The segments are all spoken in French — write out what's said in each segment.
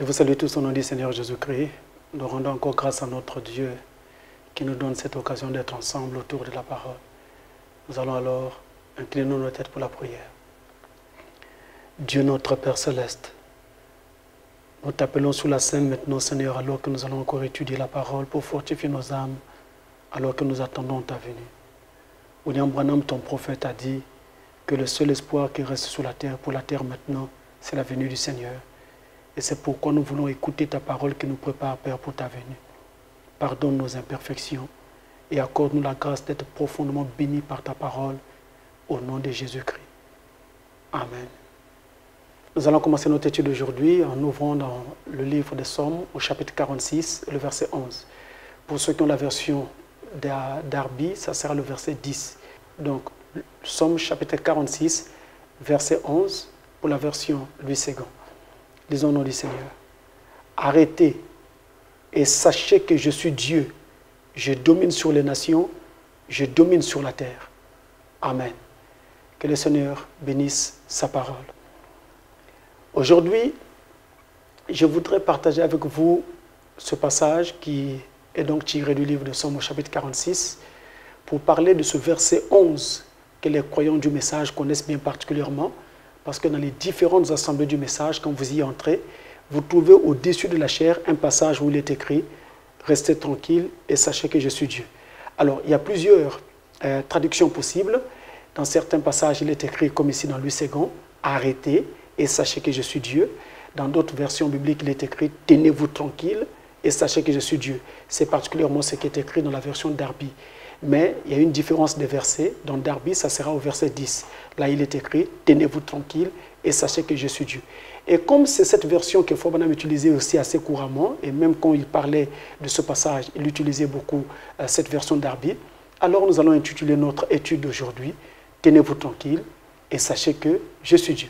Je vous salue tous au nom du Seigneur Jésus-Christ. Nous rendons encore grâce à notre Dieu qui nous donne cette occasion d'être ensemble autour de la parole. Nous allons alors incliner nos têtes pour la prière. Dieu notre Père Céleste, nous t'appelons sous la scène maintenant, Seigneur, alors que nous allons encore étudier la parole pour fortifier nos âmes, alors que nous attendons ta venue. William Branham, ton prophète, a dit que le seul espoir qui reste sur la terre, pour la terre maintenant, c'est la venue du Seigneur. Et c'est pourquoi nous voulons écouter ta parole qui nous prépare, Père, pour ta venue. Pardonne nos imperfections et accorde-nous la grâce d'être profondément bénis par ta parole, au nom de Jésus-Christ. Amen. Nous allons commencer notre étude aujourd'hui en ouvrant dans le livre des Psaumes, au chapitre 46, le verset 11. Pour ceux qui ont la version d'Arby, ça sera le verset 10. Donc, Psaume chapitre 46, verset 11, pour la version Louis II. Lisons au nom du Seigneur. Arrêtez et sachez que je suis Dieu. Je domine sur les nations, je domine sur la terre. Amen. Que le Seigneur bénisse sa parole. Aujourd'hui, je voudrais partager avec vous ce passage qui est donc tiré du livre de Psaume au chapitre 46 pour parler de ce verset 11 que les croyants du message connaissent bien particulièrement parce que dans les différentes assemblées du message, quand vous y entrez, vous trouvez au-dessus de la chair un passage où il est écrit « Restez tranquille et sachez que je suis Dieu ». Alors, il y a plusieurs traductions possibles. Dans certains passages, il est écrit comme ici dans Louis II « Arrêtez et sachez que je suis Dieu ». Dans d'autres versions bibliques, il est écrit « Tenez-vous tranquille et sachez que je suis Dieu ». C'est particulièrement ce qui est écrit dans la version d'Arby. Mais il y a une différence des versets. Dans Darby, ça sera au verset 10. Là, il est écrit « Tenez-vous tranquille et sachez que je suis Dieu ». Et comme c'est cette version que Fobana utilisait aussi assez couramment, et même quand il parlait de ce passage, il utilisait beaucoup cette version d'Arby, alors nous allons intituler notre étude d'aujourd'hui « Tenez-vous tranquille et sachez que je suis Dieu ».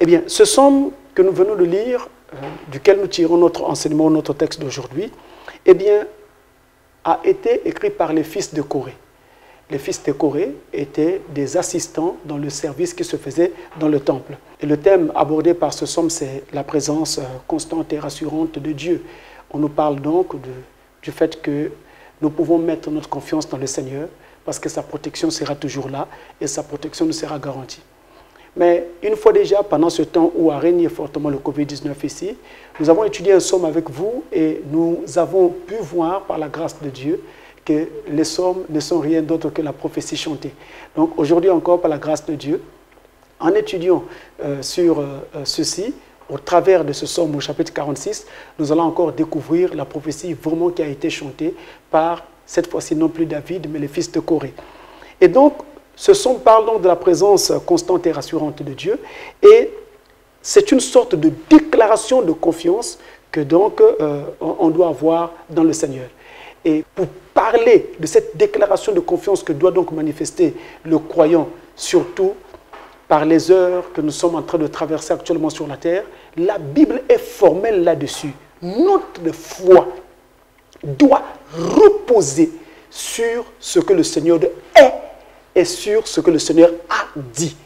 Eh bien, ce psaume que nous venons de lire, duquel nous tirons notre enseignement, notre texte d'aujourd'hui, eh bien, a été écrit par les fils de Corée. Les fils de Corée étaient des assistants dans le service qui se faisait dans le temple. Et le thème abordé par ce psaume, c'est la présence constante et rassurante de Dieu. On nous parle donc du fait que nous pouvons mettre notre confiance dans le Seigneur parce que sa protection sera toujours là et sa protection nous sera garantie. Mais une fois déjà, pendant ce temps où a régné fortement le Covid-19 ici, nous avons étudié un psaume avec vous et nous avons pu voir par la grâce de Dieu que les psaumes ne sont rien d'autre que la prophétie chantée. Donc aujourd'hui encore, par la grâce de Dieu, en étudiant sur ceci, au travers de ce psaume au chapitre 46, nous allons encore découvrir la prophétie vraiment qui a été chantée par, cette fois-ci non plus David, mais les fils de Corée. Et donc, ce psaume parle donc de la présence constante et rassurante de Dieu et c'est une sorte de déclaration de confiance que donc on doit avoir dans le Seigneur. Et pour parler de cette déclaration de confiance que doit donc manifester le croyant, surtout par les heures que nous sommes en train de traverser actuellement sur la terre, la Bible est formelle là-dessus. Notre foi doit reposer sur ce que le Seigneur est et sur ce que le Seigneur a dit.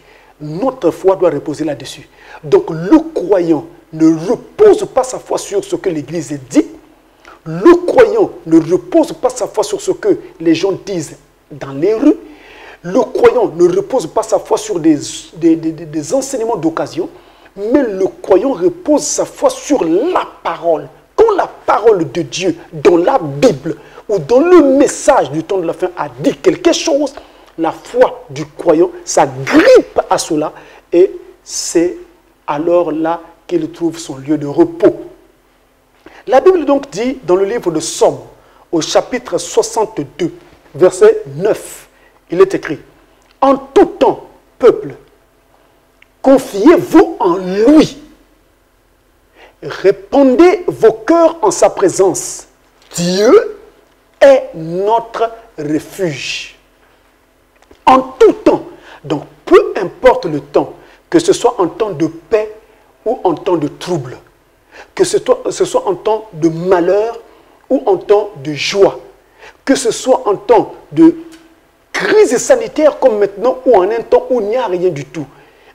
Notre foi doit reposer là-dessus. Donc le croyant ne repose pas sa foi sur ce que l'Église dit. Le croyant ne repose pas sa foi sur ce que les gens disent dans les rues. Le croyant ne repose pas sa foi sur des enseignements d'occasion. Mais le croyant repose sa foi sur la parole. Quand la parole de Dieu dans la Bible ou dans le message du temps de la fin a dit quelque chose, la foi du croyant s'agrippe à cela et c'est alors là qu'il trouve son lieu de repos. La Bible donc dit dans le livre de Psaume, au chapitre 62, verset 9, il est écrit « En tout temps, peuple, confiez-vous en lui, répandez vos cœurs en sa présence. Dieu est notre refuge. » En tout temps, donc peu importe le temps, que ce soit en temps de paix ou en temps de trouble, que ce soit en temps de malheur ou en temps de joie, que ce soit en temps de crise sanitaire comme maintenant ou en un temps où il n'y a rien du tout,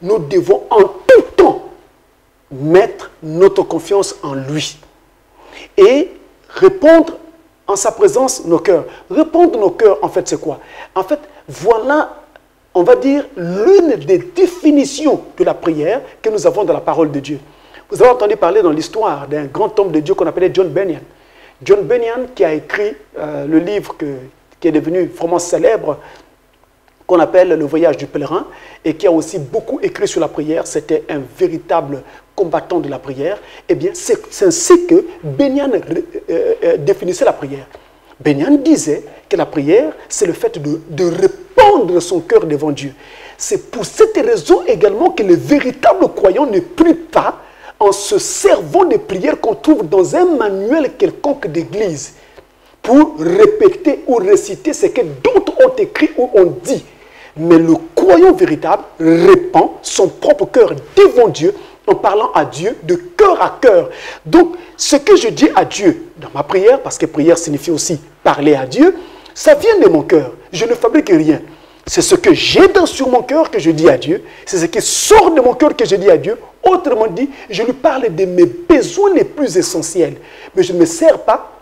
nous devons en tout temps mettre notre confiance en lui et répondre en sa présence nos cœurs. Répondre nos cœurs, en fait, c'est quoi? En fait, voilà, on va dire, l'une des définitions de la prière que nous avons dans la parole de Dieu. Vous avez entendu parler dans l'histoire d'un grand homme de Dieu qu'on appelait John Bunyan. John Bunyan qui a écrit le livre qui est devenu vraiment célèbre, qu'on appelle Le Voyage du pèlerin, et qui a aussi beaucoup écrit sur la prière. C'était un véritable combattant de la prière. Eh bien, c'est ainsi que Bunyan définissait la prière. Bunyan disait que la prière, c'est le fait de répandre son cœur devant Dieu. C'est pour cette raison également que les véritables croyants ne prient pas en se servant des prières qu'on trouve dans un manuel quelconque d'église pour répéter ou réciter ce que d'autres ont écrit ou ont dit. Mais le croyant véritable répand son propre cœur devant Dieu en parlant à Dieu de cœur à cœur. Donc, ce que je dis à Dieu dans ma prière, parce que prière signifie aussi parler à Dieu, ça vient de mon cœur. Je ne fabrique rien. C'est ce que j'ai sur mon cœur que je dis à Dieu. C'est ce qui sort de mon cœur que je dis à Dieu. Autrement dit, je lui parle de mes besoins les plus essentiels. Mais je ne me sers pas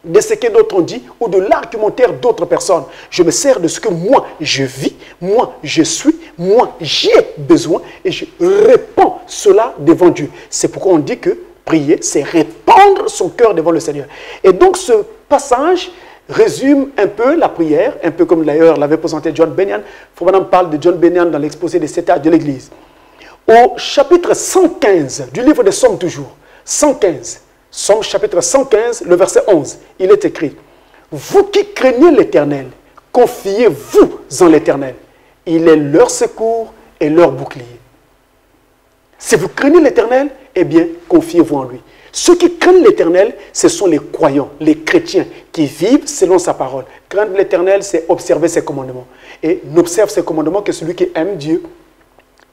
de ce que d'autres ont dit ou de l'argumentaire d'autres personnes. Je me sers de ce que moi je vis, moi je suis, moi j'ai besoin et je répands cela devant Dieu. C'est pourquoi on dit que prier, c'est répandre son cœur devant le Seigneur. Et donc ce passage résume un peu la prière, un peu comme d'ailleurs l'avait présenté John Bunyan. Frobenham parle de John Bunyan dans l'exposé des 7 âges de l'Église. Au chapitre 115 du livre des Psaumes toujours, 115, Psaume chapitre 115, le verset 11, il est écrit « Vous qui craignez l'Éternel, confiez-vous en l'Éternel. Il est leur secours et leur bouclier. » Si vous craignez l'Éternel, eh bien, confiez-vous en lui. Ceux qui craignent l'Éternel, ce sont les croyants, les chrétiens qui vivent selon sa parole. Craindre l'Éternel, c'est observer ses commandements. Et n'observe ses commandements que celui qui aime Dieu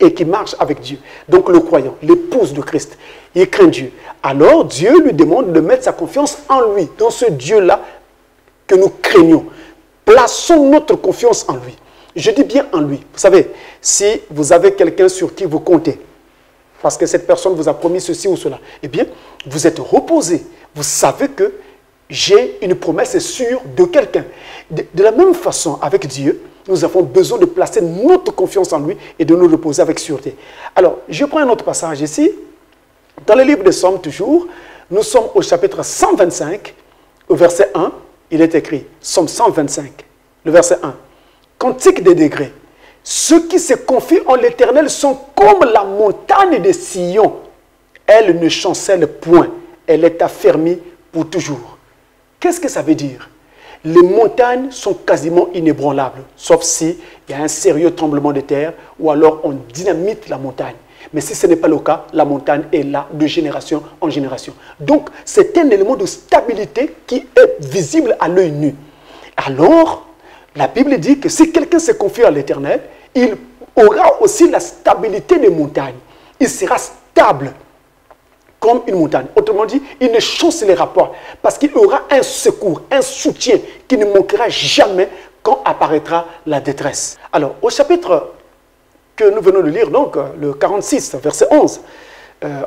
et qui marche avec Dieu. Donc le croyant, l'épouse de Christ, il craint Dieu. Alors Dieu lui demande de mettre sa confiance en lui, dans ce Dieu-là que nous craignons. Plaçons notre confiance en lui. Je dis bien en lui. Vous savez, si vous avez quelqu'un sur qui vous comptez, parce que cette personne vous a promis ceci ou cela, eh bien, vous êtes reposé. Vous savez que j'ai une promesse sûre de quelqu'un. De la même façon, avec Dieu, nous avons besoin de placer notre confiance en lui et de nous reposer avec sûreté. Alors, je prends un autre passage ici. Dans le livre des Psaumes, toujours, nous sommes au chapitre 125, au verset 1, il est écrit, Psaume 125, le verset 1. Cantique des degrés. Ceux qui se confient en l'Éternel sont comme la montagne de Sion. Elle ne chancelle point. Elle est affermie pour toujours. Qu'est-ce que ça veut dire? Les montagnes sont quasiment inébranlables, sauf s'il y a un sérieux tremblement de terre ou alors on dynamite la montagne. Mais si ce n'est pas le cas, la montagne est là de génération en génération. Donc, c'est un élément de stabilité qui est visible à l'œil nu. Alors, la Bible dit que si quelqu'un se confie à l'Éternel, il aura aussi la stabilité des montagnes. Il sera stable comme une montagne. Autrement dit, il ne chancelera pas parce qu'il aura un secours, un soutien qui ne manquera jamais quand apparaîtra la détresse. Alors, au chapitre que nous venons de lire, donc le 46, verset 11,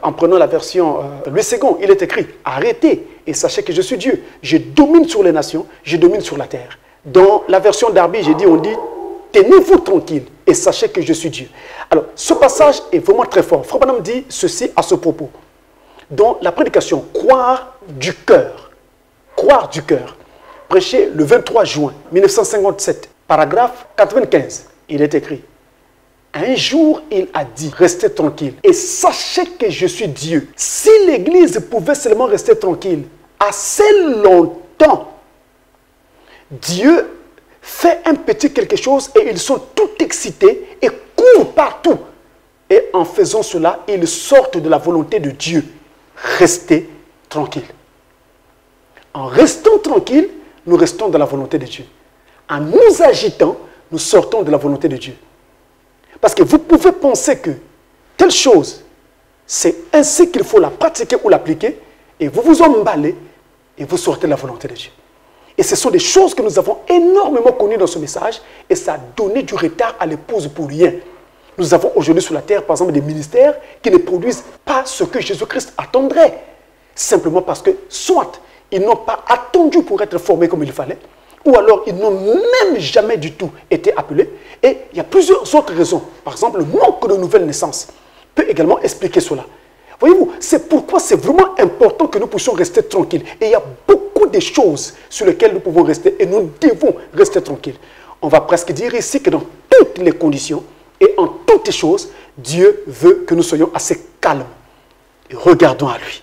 en prenant la version Louis II, il est écrit « Arrêtez et sachez que je suis Dieu. Je domine sur les nations, je domine sur la terre. » Dans la version d'Arby, on dit « Tenez-vous tranquille et sachez que je suis Dieu. » Alors, ce passage est vraiment très fort. Frobenham dit ceci à ce propos. Dans la prédication « Croire du cœur », prêché le 23 juin 1957, paragraphe 95, il est écrit « Un jour, il a dit, restez tranquille et sachez que je suis Dieu. Si l'Église pouvait seulement rester tranquille assez longtemps, Dieu fait un petit quelque chose et ils sont tout excités et courent partout. Et en faisant cela, ils sortent de la volonté de Dieu. Restez tranquille. En restant tranquille, nous restons dans la volonté de Dieu. En nous agitant, nous sortons de la volonté de Dieu. Parce que vous pouvez penser que telle chose, c'est ainsi qu'il faut la pratiquer ou l'appliquer, et vous vous emballez et vous sortez de la volonté de Dieu. Et ce sont des choses que nous avons énormément connues dans ce message, et ça a donné du retard à l'épouse pour rien. Nous avons aujourd'hui sur la terre, par exemple, des ministères qui ne produisent pas ce que Jésus-Christ attendrait. Simplement parce que soit ils n'ont pas attendu pour être formés comme il fallait, ou alors ils n'ont même jamais du tout été appelés. Et il y a plusieurs autres raisons. Par exemple, le manque de nouvelles naissances peut également expliquer cela. Voyez-vous, c'est pourquoi c'est vraiment important que nous puissions rester tranquilles. Et il y a beaucoup de choses sur lesquelles nous pouvons rester et nous devons rester tranquilles. On va presque dire ici que dans toutes les conditions et en toutes choses, Dieu veut que nous soyons assez calmes. Et regardons à lui.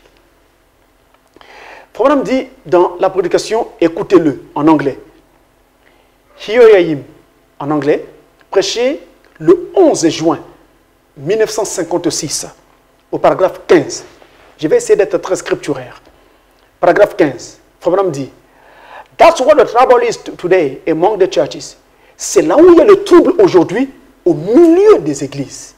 Frère Branham dit dans la prédication, écoutez-le en anglais. Hear him en anglais, prêché le 11 juin 1956 au paragraphe 15. Je vais essayer d'être très scripturaire. Paragraphe 15. Frère Branham dit, that's what the trouble is today among the churches. C'est là où il y a le trouble aujourd'hui au milieu des églises.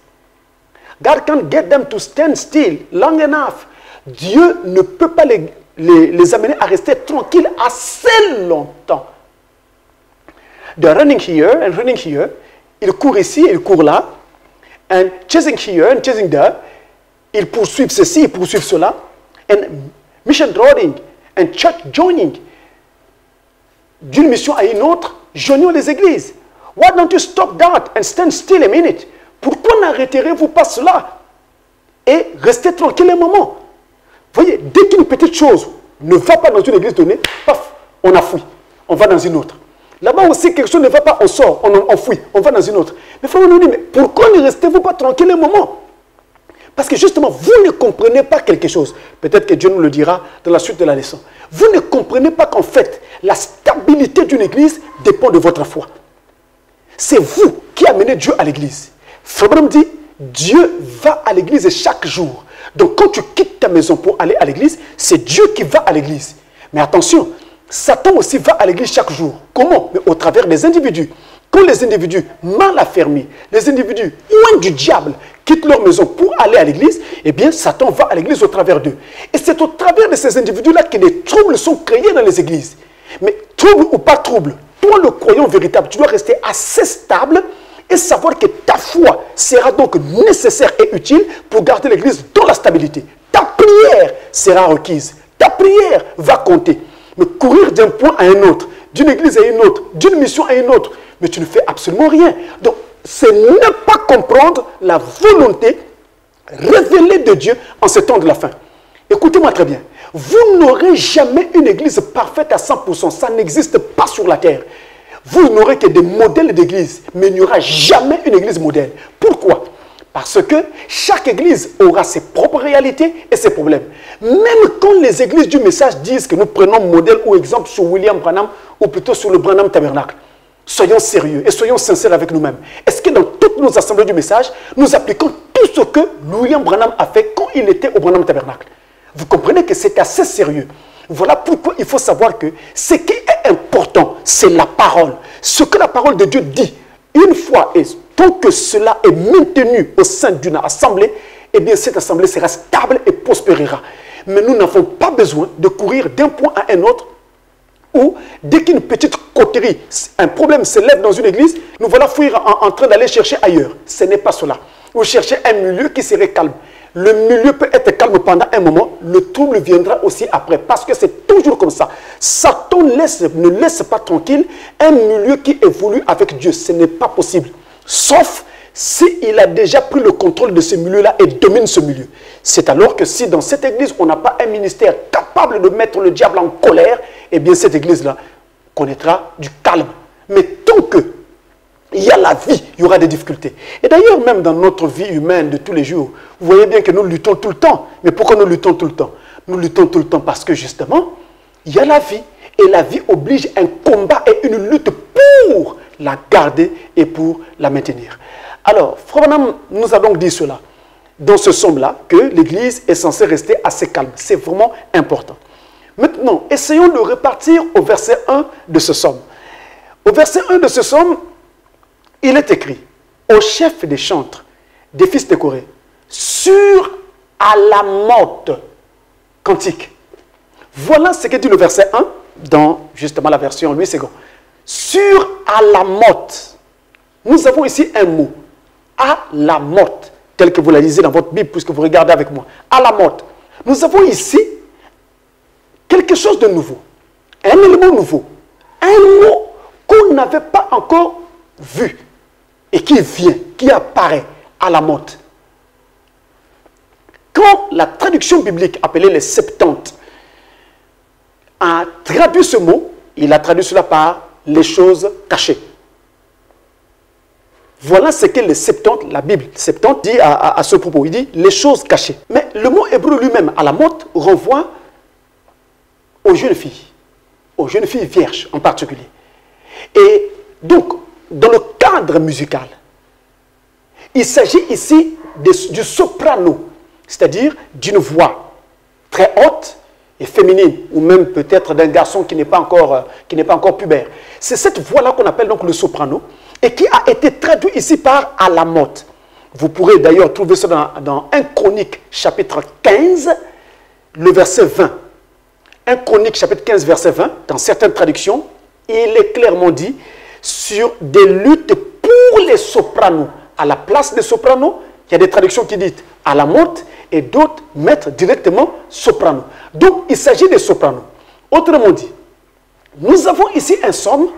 God can't get them to stand still long enough. Dieu ne peut pas les amener à rester tranquilles assez longtemps. They're running here and running here. Ils courent ici, ils courent là. And chasing here and chasing there. Ils poursuivent ceci, ils poursuivent cela. And mission drawing and church joining. D'une mission à une autre, joignons les églises. Why don't you stop that and stand still a minute? Pourquoi n'arrêterez-vous pas cela et restez tranquille un moment? Voyez, dès qu'une petite chose ne va pas dans une église donnée, paf, on a fui, on va dans une autre. Là-bas aussi, quelque chose ne va pas, on sort, on fuit, on va dans une autre. Mais frère, on nous dit, mais pourquoi ne restez-vous pas tranquille un moment? Parce que justement, vous ne comprenez pas quelque chose. Peut-être que Dieu nous le dira dans la suite de la leçon. Vous ne comprenez pas qu'en fait, la stabilité d'une église dépend de votre foi. C'est vous qui amenez Dieu à l'église. Frère Branham dit, Dieu va à l'église chaque jour. Donc quand tu quittes ta maison pour aller à l'église, c'est Dieu qui va à l'église. Mais attention, Satan aussi va à l'église chaque jour. Comment? Mais au travers des individus. Quand les individus mal affermis, les individus loin du diable, quittent leur maison pour aller à l'église, eh bien Satan va à l'église au travers d'eux. Et c'est au travers de ces individus-là que les troubles sont créés dans les églises. Mais trouble ou pas trouble, toi le croyant véritable, tu dois rester assez stable et savoir que ta foi sera donc nécessaire et utile pour garder l'église dans la stabilité. Ta prière sera requise. Ta prière va compter. Mais courir d'un point à un autre, d'une église à une autre, d'une mission à une autre, mais tu ne fais absolument rien. Donc, c'est ne pas comprendre la volonté révélée de Dieu en ce temps de la fin. Écoutez-moi très bien. Vous n'aurez jamais une église parfaite à 100%. Ça n'existe pas sur la terre. Vous n'aurez que des modèles d'église, mais il n'y aura jamais une église modèle. Pourquoi? Parce que chaque église aura ses propres réalités et ses problèmes. Même quand les églises du message disent que nous prenons modèle ou exemple sur William Branham, ou plutôt sur le Branham Tabernacle, soyons sérieux et soyons sincères avec nous-mêmes. Est-ce que dans toutes nos assemblées du message, nous appliquons tout ce que William Branham a fait quand il était au Branham Tabernacle? Vous comprenez que c'est assez sérieux. Voilà pourquoi il faut savoir que ce qui est important, c'est la parole. Ce que la parole de Dieu dit, une fois et tant que cela est maintenu au sein d'une assemblée, eh bien cette assemblée sera stable et prospérera. Mais nous n'avons pas besoin de courir d'un point à un autre où, dès qu'une petite coterie, un problème s'élève dans une église, nous voilà fuir en train d'aller chercher ailleurs. Ce n'est pas cela. Vous cherchez un milieu qui serait calme. Le milieu peut être calme pendant un moment, le trouble viendra aussi après, parce que c'est toujours comme ça. Satan ne laisse pas tranquille un milieu qui évolue avec Dieu. Ce n'est pas possible. Sauf s'il a déjà pris le contrôle de ce milieu-là et domine ce milieu. C'est alors que si dans cette église, on n'a pas un ministère capable de mettre le diable en colère, eh bien cette église-là connaîtra du calme. Mais tant que il y a la vie, il y aura des difficultés. Et d'ailleurs, même dans notre vie humaine de tous les jours, vous voyez bien que nous luttons tout le temps. Mais pourquoi nous luttons tout le temps? Nous luttons tout le temps parce que justement, il y a la vie. Et la vie oblige un combat et une lutte pour la garder et pour la maintenir. Alors, Frère Branham nous a donc dit cela, dans ce somme-là, que l'Église est censée rester assez calme. C'est vraiment important. Maintenant, essayons de repartir au verset 1 de ce somme. Au verset 1 de ce somme, il est écrit, au chef des chantres, des fils de Corée, sur Alamoth, cantique. Voilà ce que dit le verset 1, dans justement la version 8 secondes. Sur Alamoth, nous avons ici un mot. à la morte, tel que vous la lisez dans votre Bible, puisque vous regardez avec moi, à la morte. Nous avons ici quelque chose de nouveau, un élément nouveau, un mot qu'on n'avait pas encore vu et qui vient, qui apparaît à la morte. Quand la traduction biblique appelée les Septante a traduit ce mot, il a traduit cela par les choses cachées. Voilà ce que les Septante, la Bible Septante dit à ce propos. Il dit les choses cachées. Mais le mot hébreu lui-même, à la morte, renvoie aux jeunes filles vierges en particulier. Et donc, dans le cadre musical, il s'agit ici du soprano, c'est-à-dire d'une voix très haute et féminine, ou même peut-être d'un garçon qui n'est pas encore pubère. C'est cette voix-là qu'on appelle donc le soprano, et qui a été traduit ici par « à la morte ». Vous pourrez d'ailleurs trouver ça dans 1 Chronique chapitre 15, le verset 20. 1 Chronique chapitre 15, verset 20, dans certaines traductions, il est clairement dit sur des luttes pour les sopranos. À la place des sopranos, il y a des traductions qui disent « à la morte » et d'autres mettent directement « soprano ». Donc, il s'agit des sopranos. Autrement dit, nous avons ici un psaume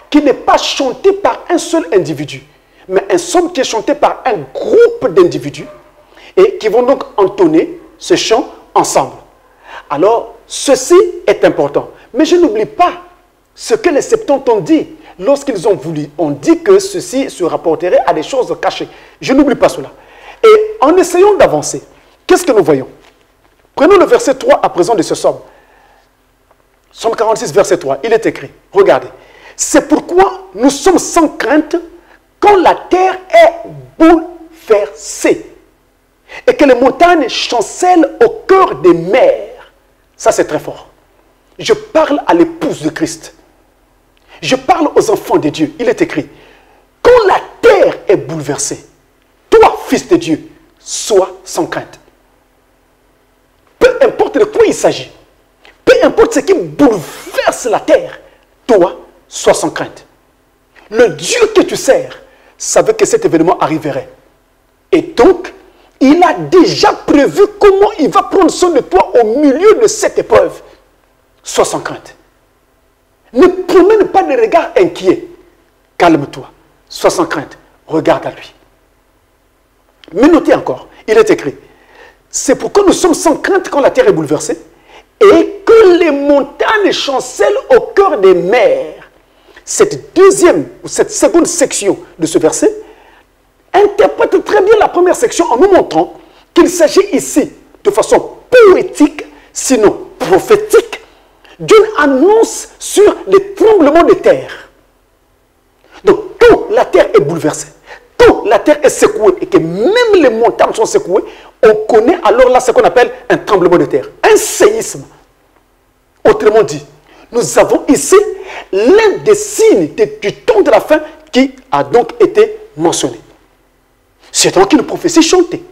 qui n'est pas chanté par un seul individu, mais un psaume qui est chanté par un groupe d'individus et qui vont donc entonner ce chant ensemble. Alors, ceci est important. Mais je n'oublie pas ce que les Septante ont dit lorsqu'ils ont voulu. On dit que ceci se rapporterait à des choses cachées. Je n'oublie pas cela. Et en essayant d'avancer, qu'est-ce que nous voyons? Prenons le verset 3 à présent de ce psaume. Psaume 46, verset 3. Il est écrit, regardez. C'est pourquoi nous sommes sans crainte quand la terre est bouleversée et que les montagnes chancellent au cœur des mers. Ça, c'est très fort. Je parle à l'épouse de Christ. Je parle aux enfants de Dieu. Il est écrit, quand la terre est bouleversée, toi, fils de Dieu, sois sans crainte. Peu importe de quoi il s'agit, peu importe ce qui bouleverse la terre, toi, sois sans crainte. Le Dieu que tu sers savait que cet événement arriverait. Et donc, il a déjà prévu comment il va prendre soin de toi au milieu de cette épreuve. Sois sans crainte. Ne promène pas de regard inquiet. Calme-toi. Sois sans crainte. Regarde à lui. Mais notez encore, il est écrit, c'est pourquoi nous sommes sans crainte quand la terre est bouleversée et que les montagnes chancellent au cœur des mers. Cette deuxième ou cette seconde section de ce verset interprète très bien la première section en nous montrant qu'il s'agit ici de façon poétique, sinon prophétique, d'une annonce sur les tremblements de terre. Donc, quand la terre est bouleversée, quand la terre est secouée et que même les montagnes sont secouées, on connaît alors là ce qu'on appelle un tremblement de terre, un séisme. Autrement dit, nous avons ici l'un des signes du temps de la fin qui a donc été mentionné. C'est donc une prophétie chantée.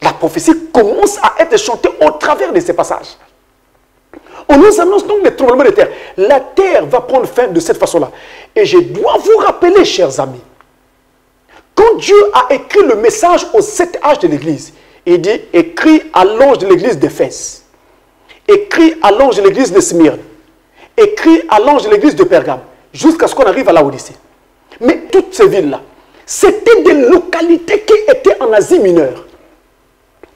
La prophétie commence à être chantée au travers de ces passages. On nous annonce donc les tremblements de terre. La terre va prendre fin de cette façon-là. Et je dois vous rappeler, chers amis, quand Dieu a écrit le message aux 7 âges de l'Église, il dit, écrit à l'ange de l'Église d'Éphèse, écrit à l'ange de l'Église de Smyrne, écrit à l'ange de l'Église de Pergame, jusqu'à ce qu'on arrive à la Odyssée. Mais toutes ces villes-là, c'était des localités qui étaient en Asie mineure,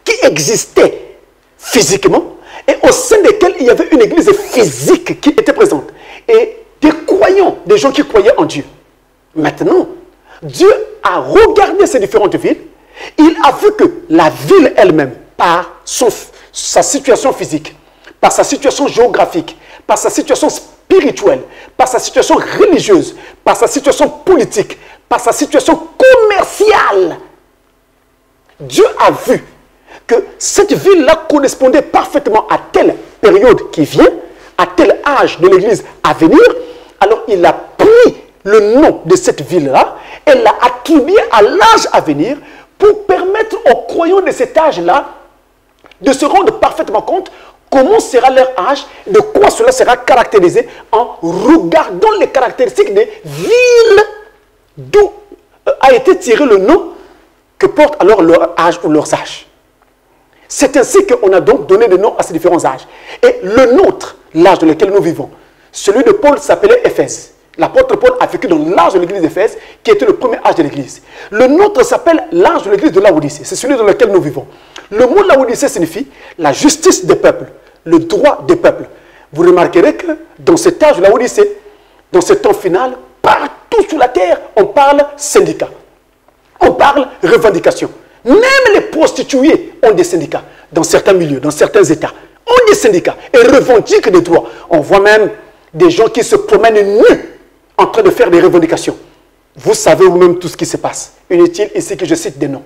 qui existaient physiquement, et au sein desquelles il y avait une église physique qui était présente. Et des croyants, des gens qui croyaient en Dieu. Maintenant, Dieu a regardé ces différentes villes. Il a vu que la ville elle-même, par sa situation physique, par sa situation géographique, par sa situation spirituelle, par sa situation religieuse, par sa situation politique, par sa situation commerciale, Dieu a vu que cette ville-là correspondait parfaitement à telle période qui vient, à tel âge de l'Église à venir. Alors il a pris le nom de cette ville-là et l'a attribué à l'âge à venir pour permettre aux croyants de cet âge-là de se rendre parfaitement compte comment sera leur âge, de quoi cela sera caractérisé en regardant les caractéristiques des villes d'où a été tiré le nom que portent alors leur âge ou leurs âges. C'est ainsi qu'on a donc donné des noms à ces différents âges. Et le nôtre, l'âge dans lequel nous vivons, celui de Paul s'appelait Éphèse. L'apôtre Paul a vécu dans l'âge de l'église d'Éphèse, qui était le premier âge de l'église. Le nôtre s'appelle l'âge de l'église de Laodicée. C'est celui dans lequel nous vivons. Le mot Laodicée signifie la justice des peuples, le droit des peuples. Vous remarquerez que dans cet âge de Laodicée, dans ce temps final, partout sur la terre, on parle syndicat. On parle revendication. Même les prostituées ont des syndicats dans certains milieux, dans certains États. Ont des syndicats et revendiquent des droits. On voit même des gens qui se promènent nus en train de faire des revendications. Vous savez vous-même tout ce qui se passe. Inutile ici que je cite des noms.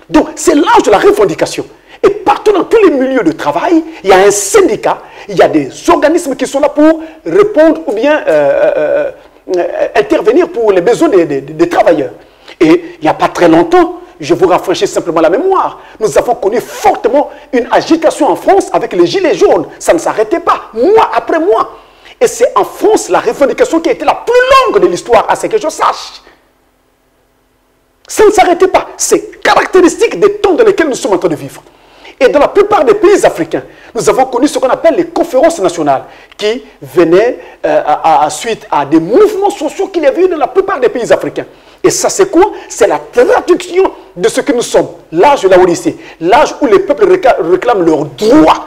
Donc, c'est l'âge de la revendication. Et partout dans tous les milieux de travail, il y a un syndicat, il y a des organismes qui sont là pour répondre ou bien intervenir pour les besoins des travailleurs. Et il n'y a pas très longtemps, je vous rafraîchis simplement la mémoire, nous avons connu fortement une agitation en France avec les gilets jaunes. Ça ne s'arrêtait pas, mois après mois. Et c'est en France la revendication qui a été la plus longue de l'histoire, à ce que je sache. Ça ne s'arrêtait pas. C'est caractéristique des temps dans lesquels nous sommes en train de vivre. Et dans la plupart des pays africains, nous avons connu ce qu'on appelle les conférences nationales, qui venaient suite à des mouvements sociaux qu'il y avait eu dans la plupart des pays africains. Et ça, c'est quoi? C'est la traduction de ce que nous sommes. L'âge de la Odyssée. L'âge où les peuples réclament leurs droits.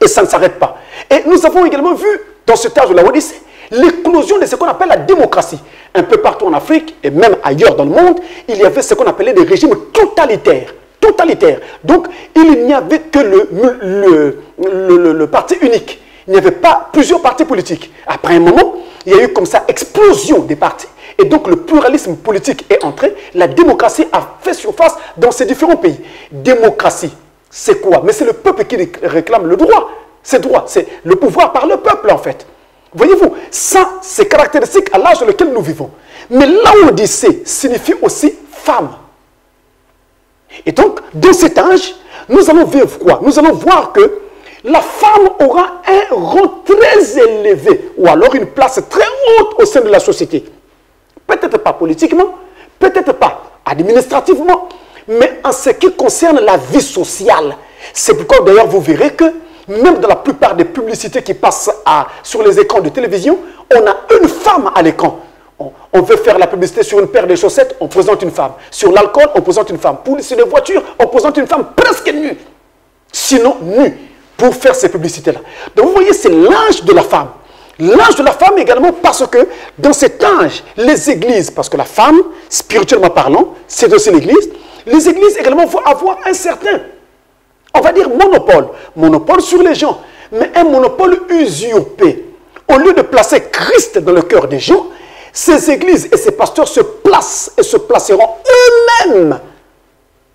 Et ça ne s'arrête pas. Et nous avons également vu, dans cet âge de la Odyssée, l'éclosion de ce qu'on appelle la démocratie. Un peu partout en Afrique, et même ailleurs dans le monde, il y avait ce qu'on appelait des régimes totalitaires. Donc, il n'y avait que le parti unique. Il n'y avait pas plusieurs partis politiques. Après un moment, il y a eu comme ça explosion des partis. Et donc, le pluralisme politique est entré. La démocratie a fait surface dans ces différents pays. Démocratie, c'est quoi? Mais c'est le peuple qui réclame le droit. C'est droit, c'est le pouvoir par le peuple, en fait. Voyez-vous, ça, c'est caractéristique à l'âge dans lequel nous vivons. Mais Laodicée signifie aussi femme. Et donc, dans cet âge, nous allons vivre quoi? Nous allons voir que la femme aura un rang très élevé, ou alors une place très haute au sein de la société. Peut-être pas politiquement, peut-être pas administrativement, mais en ce qui concerne la vie sociale. C'est pourquoi d'ailleurs vous verrez que même dans la plupart des publicités qui passent sur les écrans de télévision, on a une femme à l'écran. On veut faire la publicité sur une paire de chaussettes, on présente une femme. Sur l'alcool, on présente une femme. Sur les voitures, on présente une femme presque nue. Sinon nue, pour faire ces publicités-là. Donc vous voyez, c'est l'âge de la femme. L'âge de la femme également parce que dans cet âge, les églises, parce que la femme, spirituellement parlant, c'est aussi l'église, les églises également vont avoir un certain, on va dire monopole. Monopole sur les gens, mais un monopole usurpé. Au lieu de placer Christ dans le cœur des gens, ces églises et ces pasteurs se placent et se placeront eux-mêmes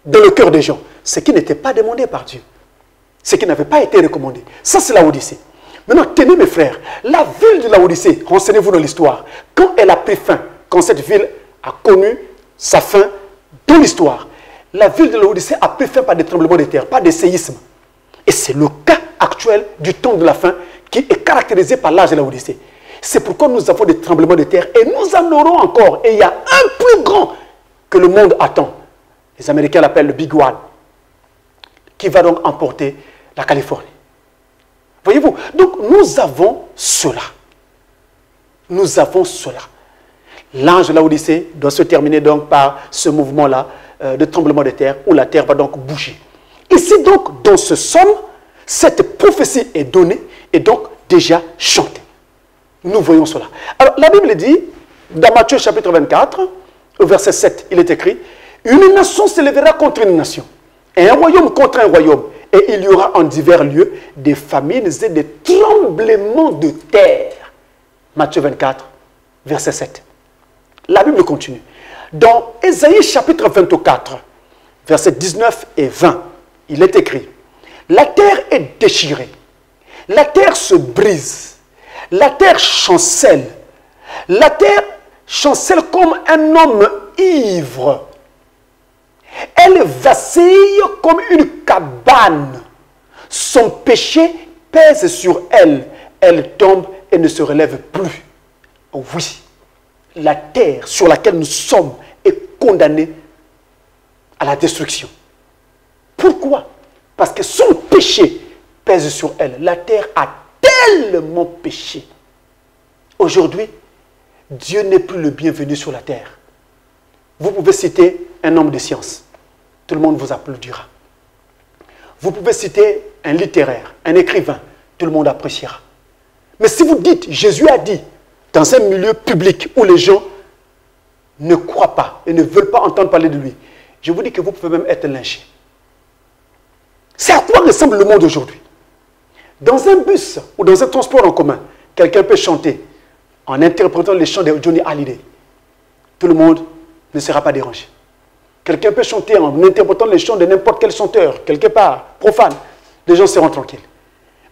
dans le cœur des gens. Ce qui n'était pas demandé par Dieu. Ce qui n'avait pas été recommandé. Ça, c'est la Odyssée. Maintenant, tenez mes frères, la ville de la Odyssée, renseignez-vous dans l'histoire, quand elle a pris fin, quand cette ville a connu sa fin dans l'histoire, la ville de la Odyssée a pris fin par des tremblements de terre, par des séismes. Et c'est le cas actuel du temps de la fin qui est caractérisé par l'âge de la Odyssée. C'est pourquoi nous avons des tremblements de terre et nous en aurons encore. Et il y a un plus grand que le monde attend. Les Américains l'appellent le Big One, qui va donc emporter la Californie. Voyez-vous? Donc nous avons cela. Nous avons cela. L'âge de la Odyssée doit se terminer donc par ce mouvement-là de tremblement de terre où la terre va donc bouger. Ici donc, dans ce somme, cette prophétie est donnée et donc déjà chantée. Nous voyons cela. Alors la Bible dit, dans Matthieu chapitre 24, au verset 7, il est écrit, « Une nation s'élèvera contre une nation, et un royaume contre un royaume, et il y aura en divers lieux des famines et des tremblements de terre. » Matthieu 24, verset 7. La Bible continue. Dans Ésaïe chapitre 24, versets 19 et 20, il est écrit, « La terre est déchirée, la terre se brise, la terre chancelle comme un homme ivre. Elle vacille comme une cabane. Son péché pèse sur elle. Elle tombe et ne se relève plus. » Oui, la terre sur laquelle nous sommes est condamnée à la destruction. Pourquoi? Parce que son péché pèse sur elle. La terre a tellement péché. Aujourd'hui, Dieu n'est plus le bienvenu sur la terre. Vous pouvez citer un homme de science. Tout le monde vous applaudira. Vous pouvez citer un littéraire, un écrivain. Tout le monde appréciera. Mais si vous dites, Jésus a dit, dans un milieu public où les gens ne croient pas et ne veulent pas entendre parler de lui, je vous dis que vous pouvez même être lynché. C'est à quoi ressemble le monde aujourd'hui? Dans un bus ou dans un transport en commun, quelqu'un peut chanter en interprétant les chants de Johnny Hallyday. Tout le monde ne sera pas dérangé. Quelqu'un peut chanter en interprétant les chants de n'importe quel chanteur, quelque part, profane. Les gens seront tranquilles.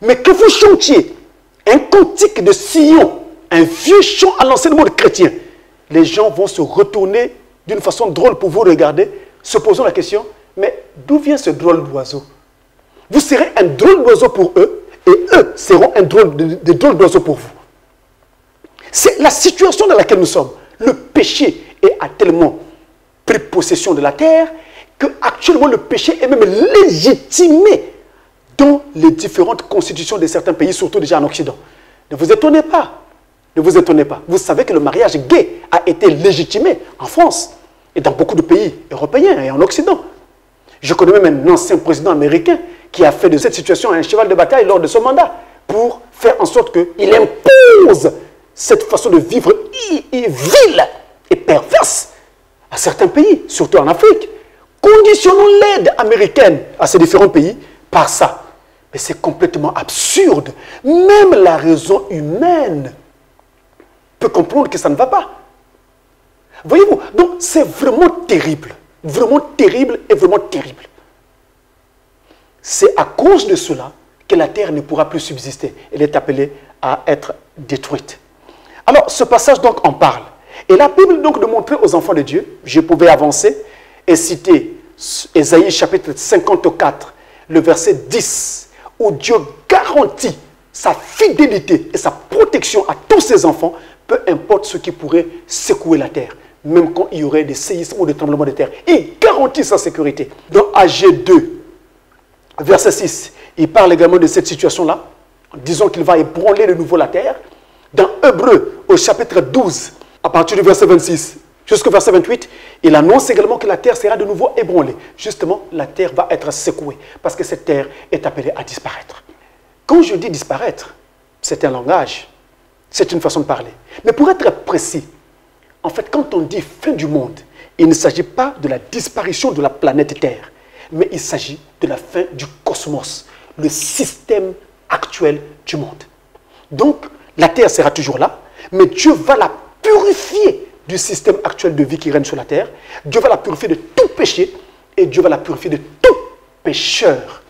Mais que vous chantiez un cantique de Sion, un vieux chant à l'ancien monde chrétien, les gens vont se retourner d'une façon drôle pour vous regarder, se posant la question, mais d'où vient ce drôle d'oiseau? Vous serez un drôle d'oiseau pour eux, et eux seront un drôle d'oiseau pour vous. C'est la situation dans laquelle nous sommes. Le péché a tellement pris possession de la terre que actuellement le péché est même légitimé dans les différentes constitutions de certains pays, surtout déjà en Occident. Ne vous étonnez pas. Ne vous étonnez pas. Vous savez que le mariage gay a été légitimé en France et dans beaucoup de pays européens et en Occident. Je connais même un ancien président américain qui a fait de cette situation un cheval de bataille lors de son mandat pour faire en sorte qu'il impose cette façon de vivre vile et perverse à certains pays, surtout en Afrique. Conditionnons l'aide américaine à ces différents pays par ça. Mais c'est complètement absurde. Même la raison humaine peut comprendre que ça ne va pas. Voyez-vous, donc c'est vraiment terrible. Vraiment terrible et vraiment terrible. C'est à cause de cela que la terre ne pourra plus subsister. Elle est appelée à être détruite. Alors, ce passage donc en parle. Et la Bible donc de montrer aux enfants de Dieu, je pouvais avancer et citer Ésaïe chapitre 54, le verset 10, où Dieu garantit sa fidélité et sa protection à tous ses enfants, peu importe ce qui pourrait secouer la terre, même quand il y aurait des séismes ou des tremblements de terre. Il garantit sa sécurité. Dans Agé 2, verset 6, il parle également de cette situation-là, disons qu'il va ébranler de nouveau la terre. Dans Hébreux, au chapitre 12, à partir du verset 26 jusqu'au verset 28, il annonce également que la terre sera de nouveau ébranlée. Justement, la terre va être secouée, parce que cette terre est appelée à disparaître. Quand je dis disparaître, c'est un langage, c'est une façon de parler. Mais pour être précis, en fait, quand on dit fin du monde, il ne s'agit pas de la disparition de la planète Terre, mais il s'agit de la fin du cosmos, le système actuel du monde. Donc, la terre sera toujours là, mais Dieu va la purifier du système actuel de vie qui règne sur la terre. Dieu va la purifier de tout péché et Dieu va la purifier de tout pécheur.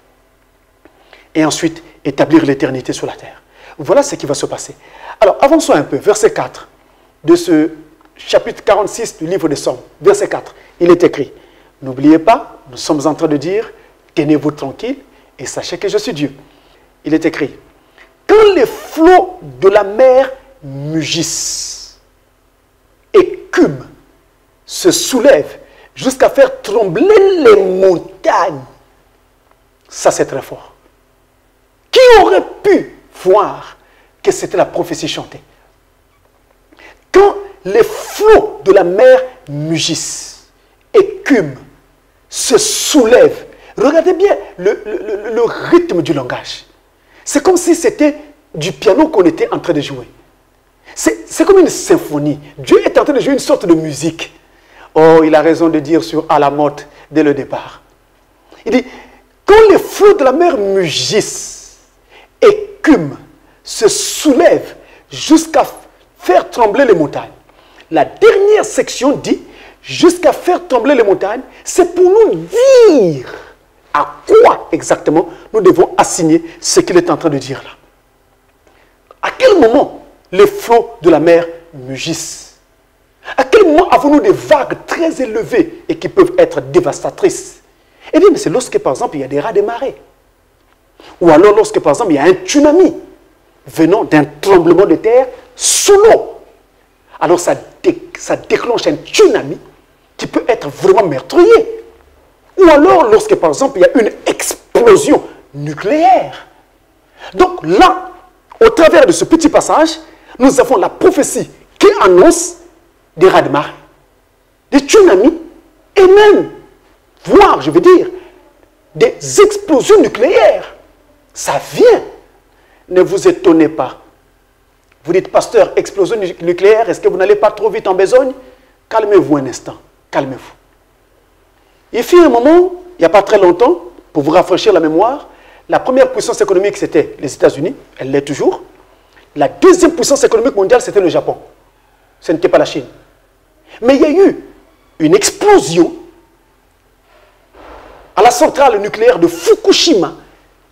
Et ensuite, établir l'éternité sur la terre. Voilà ce qui va se passer. Alors, avançons un peu. Verset 4 de ce chapitre 46 du livre des Psaumes. Verset 4, il est écrit, « N'oubliez pas, nous sommes en train de dire, tenez-vous tranquille et sachez que je suis Dieu. » Il est écrit, « Quand les flots de la mer mugissent, écument, se soulèvent jusqu'à faire trembler les montagnes. » Ça, c'est très fort. Qui aurait pu voir que c'était la prophétie chantée? Quand les flots de la mer mugissent, écument, se soulèvent. Regardez bien le rythme du langage. C'est comme si c'était du piano qu'on était en train de jouer. C'est comme une symphonie. Dieu est en train de jouer une sorte de musique. Oh, il a raison de dire sur Alamoth dès le départ. Il dit, quand les flots de la mer mugissent, écument, se soulèvent jusqu'à faire trembler les montagnes. La dernière section dit, jusqu'à faire trembler les montagnes, c'est pour nous dire à quoi exactement nous devons assigner ce qu'il est en train de dire là. À quel moment les flots de la mer mugissent? À quel moment avons-nous des vagues très élevées et qui peuvent être dévastatrices? Eh bien, c'est lorsque, par exemple, il y a des raz de marée. Ou alors lorsque, par exemple, il y a un tsunami venant d'un tremblement de terre sous l'eau. Alors ça déclenche un tsunami qui peut être vraiment meurtrier. Ou alors lorsque, par exemple, il y a une explosion nucléaire. Donc là, au travers de ce petit passage, nous avons la prophétie qui annonce des raz-de-marée, des tsunamis, et même, voire, je veux dire, des explosions nucléaires. Ça vient. Ne vous étonnez pas. Vous dites, pasteur, explosion nucléaire, est-ce que vous n'allez pas trop vite en besogne? Calmez-vous un instant, calmez-vous. Il fut un moment, il n'y a pas très longtemps, pour vous rafraîchir la mémoire, la première puissance économique, c'était les États-Unis, elle l'est toujours. La deuxième puissance économique mondiale, c'était le Japon. Ce n'était pas la Chine. Mais il y a eu une explosion à la centrale nucléaire de Fukushima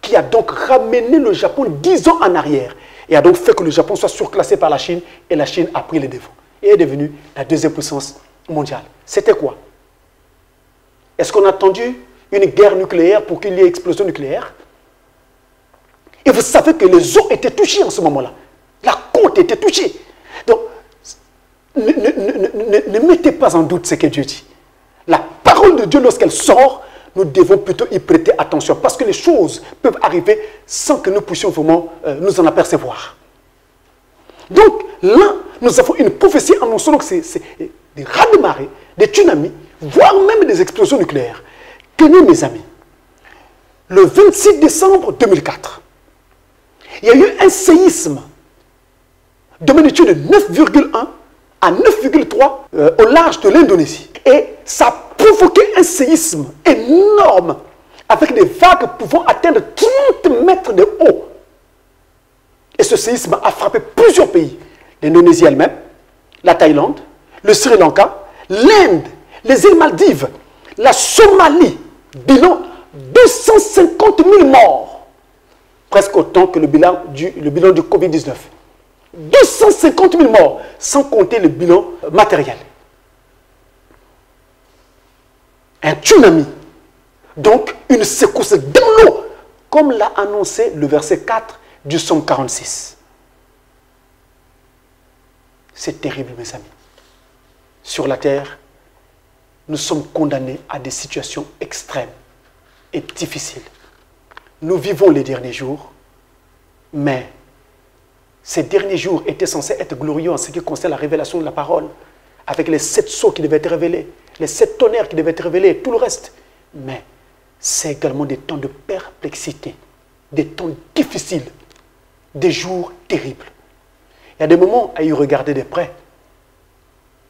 qui a donc ramené le Japon 10 ans en arrière et a donc fait que le Japon soit surclassé par la Chine et la Chine a pris les devants et est devenue la deuxième puissance mondiale. C'était quoi? Est-ce qu'on a attendu une guerre nucléaire pour qu'il y ait explosion nucléaire? Et vous savez que les eaux étaient touchées en ce moment-là. La côte était touchée. Donc, ne mettez pas en doute ce que Dieu dit. La parole de Dieu, lorsqu'elle sort, nous devons plutôt y prêter attention parce que les choses peuvent arriver sans que nous puissions vraiment nous en apercevoir. Donc, là, nous avons une prophétie annonçant que c'est des raz-de-marée, des tsunamis, voire même des explosions nucléaires. Tenez, mes amis, le 26 décembre 2004, il y a eu un séisme de magnitude de 9,1 à 9,3 au large de l'Indonésie. Et ça a provoqué un séisme énorme avec des vagues pouvant atteindre 30 mètres de haut. Et ce séisme a frappé plusieurs pays. L'Indonésie elle-même, la Thaïlande, le Sri Lanka, l'Inde, les îles Maldives, la Somalie. Bilan 250 000 morts. Presque autant que le bilan du Covid-19. 250 000 morts, sans compter le bilan matériel. Un tsunami. Donc, une secousse dans l'eau, comme l'a annoncé le verset 4 du psaume 46. C'est terrible, mes amis. Sur la terre, nous sommes condamnés à des situations extrêmes et difficiles. Nous vivons les derniers jours, mais ces derniers jours étaient censés être glorieux en ce qui concerne la révélation de la parole, avec les 7 sceaux qui devaient être révélés, les 7 tonnerres qui devaient être révélés, tout le reste. Mais c'est également des temps de perplexité, des temps difficiles, des jours terribles. Il y a des moments à y regarder de près.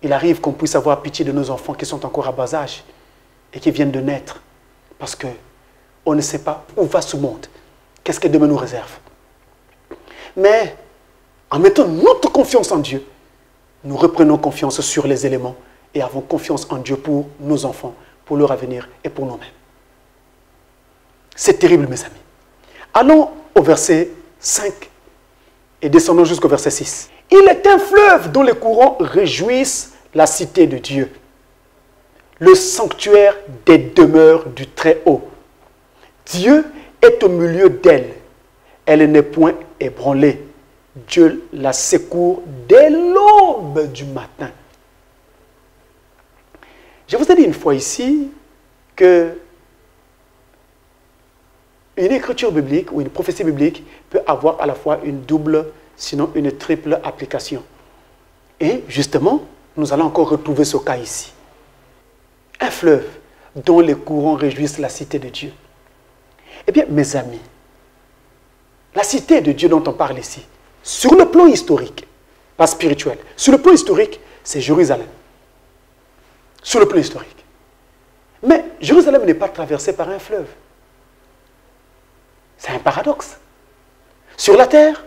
Il arrive qu'on puisse avoir pitié de nos enfants qui sont encore à bas âge et qui viennent de naître, parce qu'on ne sait pas où va ce monde, qu'est-ce que demain nous réserve. Mais en mettant notre confiance en Dieu, nous reprenons confiance sur les éléments et avons confiance en Dieu pour nos enfants, pour leur avenir et pour nous-mêmes. C'est terrible, mes amis. Allons au verset 5 et descendons jusqu'au verset 6. Il est un fleuve dont les courants réjouissent la cité de Dieu, le sanctuaire des demeures du Très-Haut. Dieu est au milieu d'elle. Elle n'est point ébranlée. Dieu la secourt dès l'aube du matin. Je vous ai dit une fois ici que une écriture biblique ou une prophétie biblique peut avoir à la fois une double, sinon une triple application. Et justement, nous allons encore retrouver ce cas ici. Un fleuve dont les courants réjouissent la cité de Dieu. Eh bien, mes amis, la cité de Dieu dont on parle ici, sur le plan historique, pas spirituel, sur le plan historique, c'est Jérusalem. Sur le plan historique. Mais Jérusalem n'est pas traversée par un fleuve. C'est un paradoxe. Sur la terre,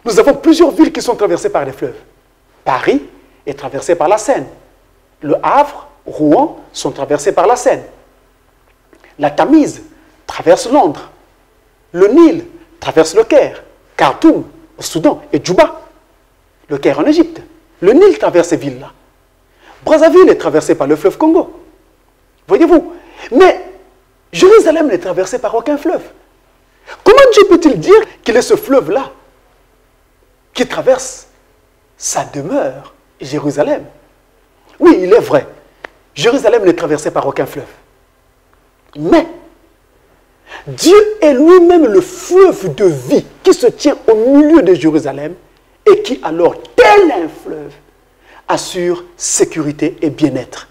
nous avons plusieurs villes qui sont traversées par des fleuves. Paris est traversé par la Seine. Le Havre, Rouen sont traversés par la Seine. La Tamise traverse Londres. Le Nil traverse le Caire. Khartoum au Soudan et Djouba. Le Caire en Égypte. Le Nil traverse ces villes-là. Brazzaville est traversée par le fleuve Congo. Voyez-vous? Mais Jérusalem n'est traversée par aucun fleuve. Comment Dieu peut-il dire qu'il est ce fleuve-là qui traverse sa demeure, Jérusalem? Oui, il est vrai Jérusalem n'est traversée par aucun fleuve. Mais Dieu est lui-même le fleuve de vie qui se tient au milieu de Jérusalem et qui alors, tel un fleuve, assure sécurité et bien-être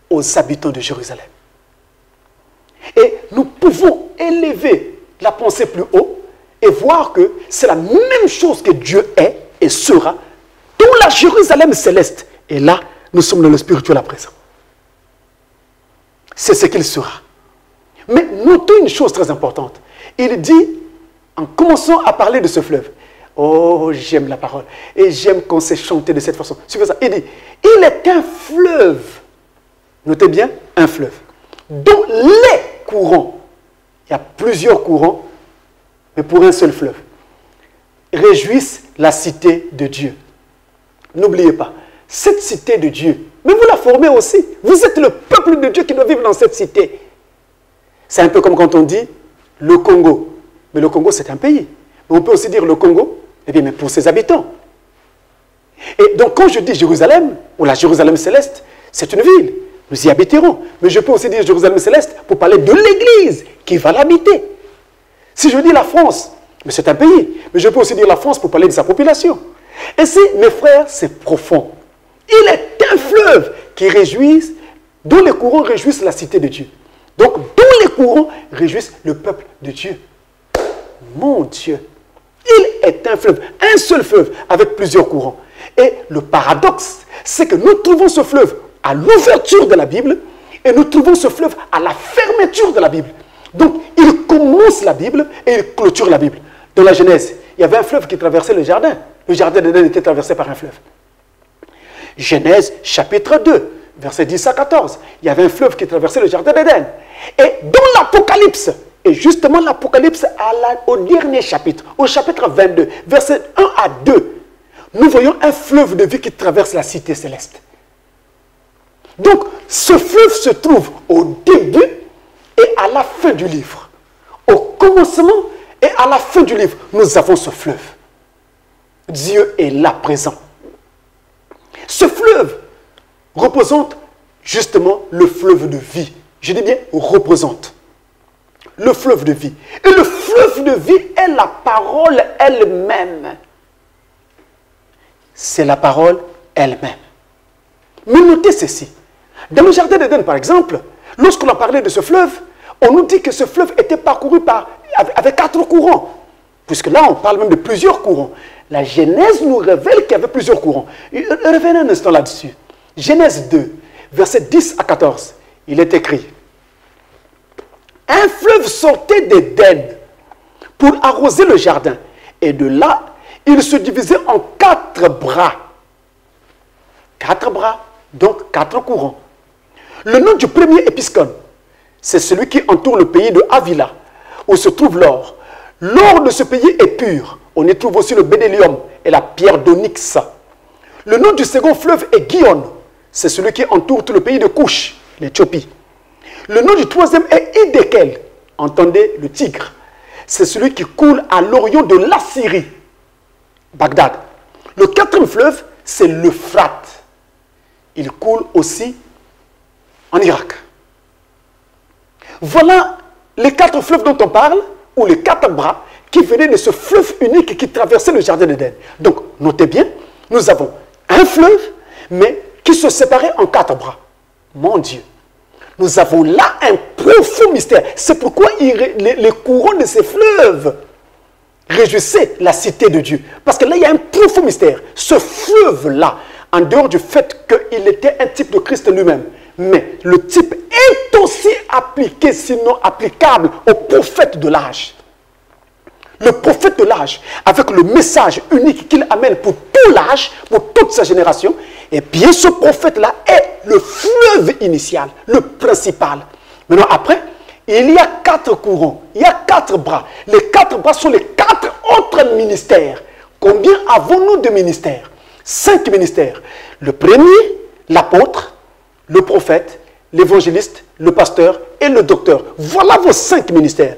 aux habitants de Jérusalem. Et nous pouvons élever la pensée plus haut et voir que c'est la même chose que Dieu est et sera dans la Jérusalem céleste. Et là, nous sommes dans le spirituel à présent. C'est ce qu'il sera. Mais notez une chose très importante. Il dit, en commençant à parler de ce fleuve, oh, j'aime la parole. Et j'aime qu'on s'est chanté de cette façon. C'est ça. Il dit, il est un fleuve. Notez bien, un fleuve. Dont les courants, il y a plusieurs courants, mais pour un seul fleuve, réjouissent la cité de Dieu. N'oubliez pas, cette cité de Dieu, mais vous la formez aussi. Vous êtes le peuple de Dieu qui doit vivre dans cette cité. C'est un peu comme quand on dit le Congo. Mais le Congo, c'est un pays. Mais on peut aussi dire le Congo, eh bien, mais pour ses habitants. Et donc, quand je dis Jérusalem, ou la Jérusalem céleste, c'est une ville. Nous y habiterons. Mais je peux aussi dire Jérusalem céleste pour parler de l'Église qui va l'habiter. Si je dis la France, mais c'est un pays. Mais je peux aussi dire la France pour parler de sa population. Ainsi, mes frères, c'est profond. Il est un fleuve qui réjouit, dont les courants réjouissent la cité de Dieu. Donc, dont les courants réjouissent le peuple de Dieu. Mon Dieu. Il est un fleuve, un seul fleuve, avec plusieurs courants. Et le paradoxe, c'est que nous trouvons ce fleuve à l'ouverture de la Bible et nous trouvons ce fleuve à la fermeture de la Bible. Donc, il commence la Bible et il clôture la Bible. Dans la Genèse, il y avait un fleuve qui traversait le jardin. Le jardin d'Éden était traversé par un fleuve. Genèse chapitre 2, versets 10 à 14. Il y avait un fleuve qui traversait le jardin d'Éden. Et dans l'Apocalypse, et justement l'Apocalypse au dernier chapitre, au chapitre 22, versets 1 à 2, nous voyons un fleuve de vie qui traverse la cité céleste. Donc, ce fleuve se trouve au début et à la fin du livre. Au commencement et à la fin du livre, nous avons ce fleuve. Dieu est là présent. Ce fleuve représente justement le fleuve de vie. Je dis bien représente. Le fleuve de vie. Et le fleuve de vie est la parole elle-même. C'est la parole elle-même. Mais notez ceci. Dans le jardin d'Éden, par exemple, lorsqu'on a parlé de ce fleuve, on nous dit que ce fleuve était parcouru avec 4 courants. Puisque là, on parle même de plusieurs courants. La Genèse nous révèle qu'il y avait plusieurs courants. Revenez un instant là-dessus. Genèse 2, versets 10 à 14. Il est écrit: un fleuve sortait d'Éden pour arroser le jardin. Et de là, il se divisait en 4 bras. 4 bras, donc 4 courants. Le nom du premier est Piscon. C'est celui qui entoure le pays de Havila, où se trouve l'or. L'or de ce pays est pur. On y trouve aussi le bédélium et la pierre d'onyx. Le nom du second fleuve est Gihon. C'est celui qui entoure tout le pays de Couche, l'Éthiopie. Le nom du troisième est Hiddekel. Entendez, le Tigre. C'est celui qui coule à l'orient de l'Assyrie, Bagdad. Le quatrième fleuve, c'est l'Euphrate. Il coule aussi en Irak. Voilà les 4 fleuves dont on parle, ou les 4 bras qui venaient de ce fleuve unique qui traversait le jardin d'Éden. Donc, notez bien, nous avons un fleuve, mais qui se séparait en 4 bras. Mon Dieu, nous avons là un profond mystère. C'est pourquoi les courants de ces fleuves réjouissaient la cité de Dieu. Parce que là, il y a un profond mystère. Ce fleuve-là, en dehors du fait qu'il était un type de Christ lui-même, mais le type est aussi appliqué, sinon applicable, au prophète de l'âge. Le prophète de l'âge, avec le message unique qu'il amène pour tout l'âge, pour toute sa génération, et bien ce prophète-là est le fleuve initial, le principal. Maintenant, après, il y a 4 courants, il y a 4 bras. Les 4 bras sont les 4 autres ministères. Combien avons-nous de ministères? 5 ministères. Le premier, l'apôtre, le prophète, l'évangéliste, le pasteur et le docteur. Voilà vos 5 ministères.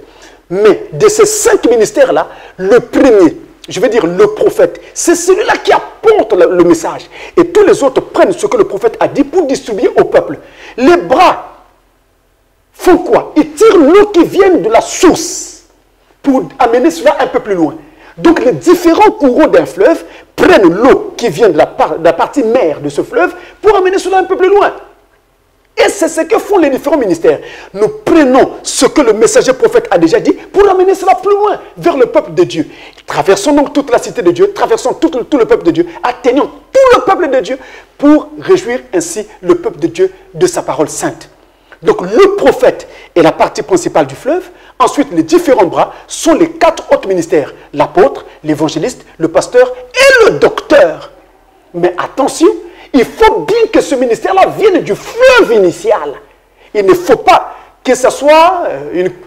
Mais de ces 5 ministères-là, le premier, je veux dire le prophète, c'est celui-là qui apporte le message. Et tous les autres prennent ce que le prophète a dit pour distribuer au peuple. Les bras font quoi? Ils tirent l'eau qui vient de la source pour amener cela un peu plus loin. Donc les différents courants d'un fleuve prennent l'eau qui vient de la partie mère de ce fleuve pour amener cela un peu plus loin. Et c'est ce que font les différents ministères. Nous prenons ce que le messager prophète a déjà dit pour amener cela plus loin, vers le peuple de Dieu. Traversons donc toute la cité de Dieu, traversons tout le peuple de Dieu, atteignons tout le peuple de Dieu pour réjouir ainsi le peuple de Dieu de sa parole sainte. Donc le prophète est la partie principale du fleuve. Ensuite, les différents bras sont les 4 autres ministères. L'apôtre, l'évangéliste, le pasteur et le docteur. Mais attention, il faut bien que ce ministère-là vienne du fleuve initial. Il ne faut pas que ce soit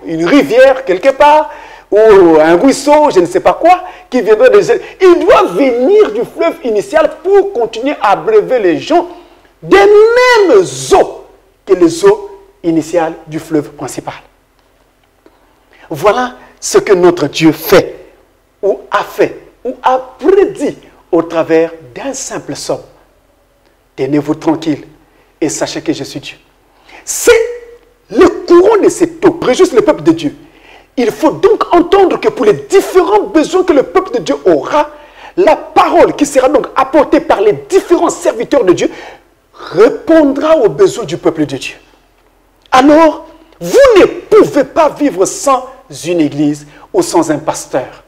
une rivière quelque part ou un ruisseau, je ne sais pas quoi, qui viendrait de... Il doit venir du fleuve initial pour continuer à abreuver les gens des mêmes eaux que les eaux initiales du fleuve principal. Voilà ce que notre Dieu fait, ou a prédit au travers d'un simple somme. Tenez-vous tranquille et sachez que je suis Dieu. C'est le courant de cette eau, réjouisse le peuple de Dieu. Il faut donc entendre que pour les différents besoins que le peuple de Dieu aura, la parole qui sera donc apportée par les différents serviteurs de Dieu répondra aux besoins du peuple de Dieu. Alors, vous ne pouvez pas vivre sans une église ou sans un pasteur.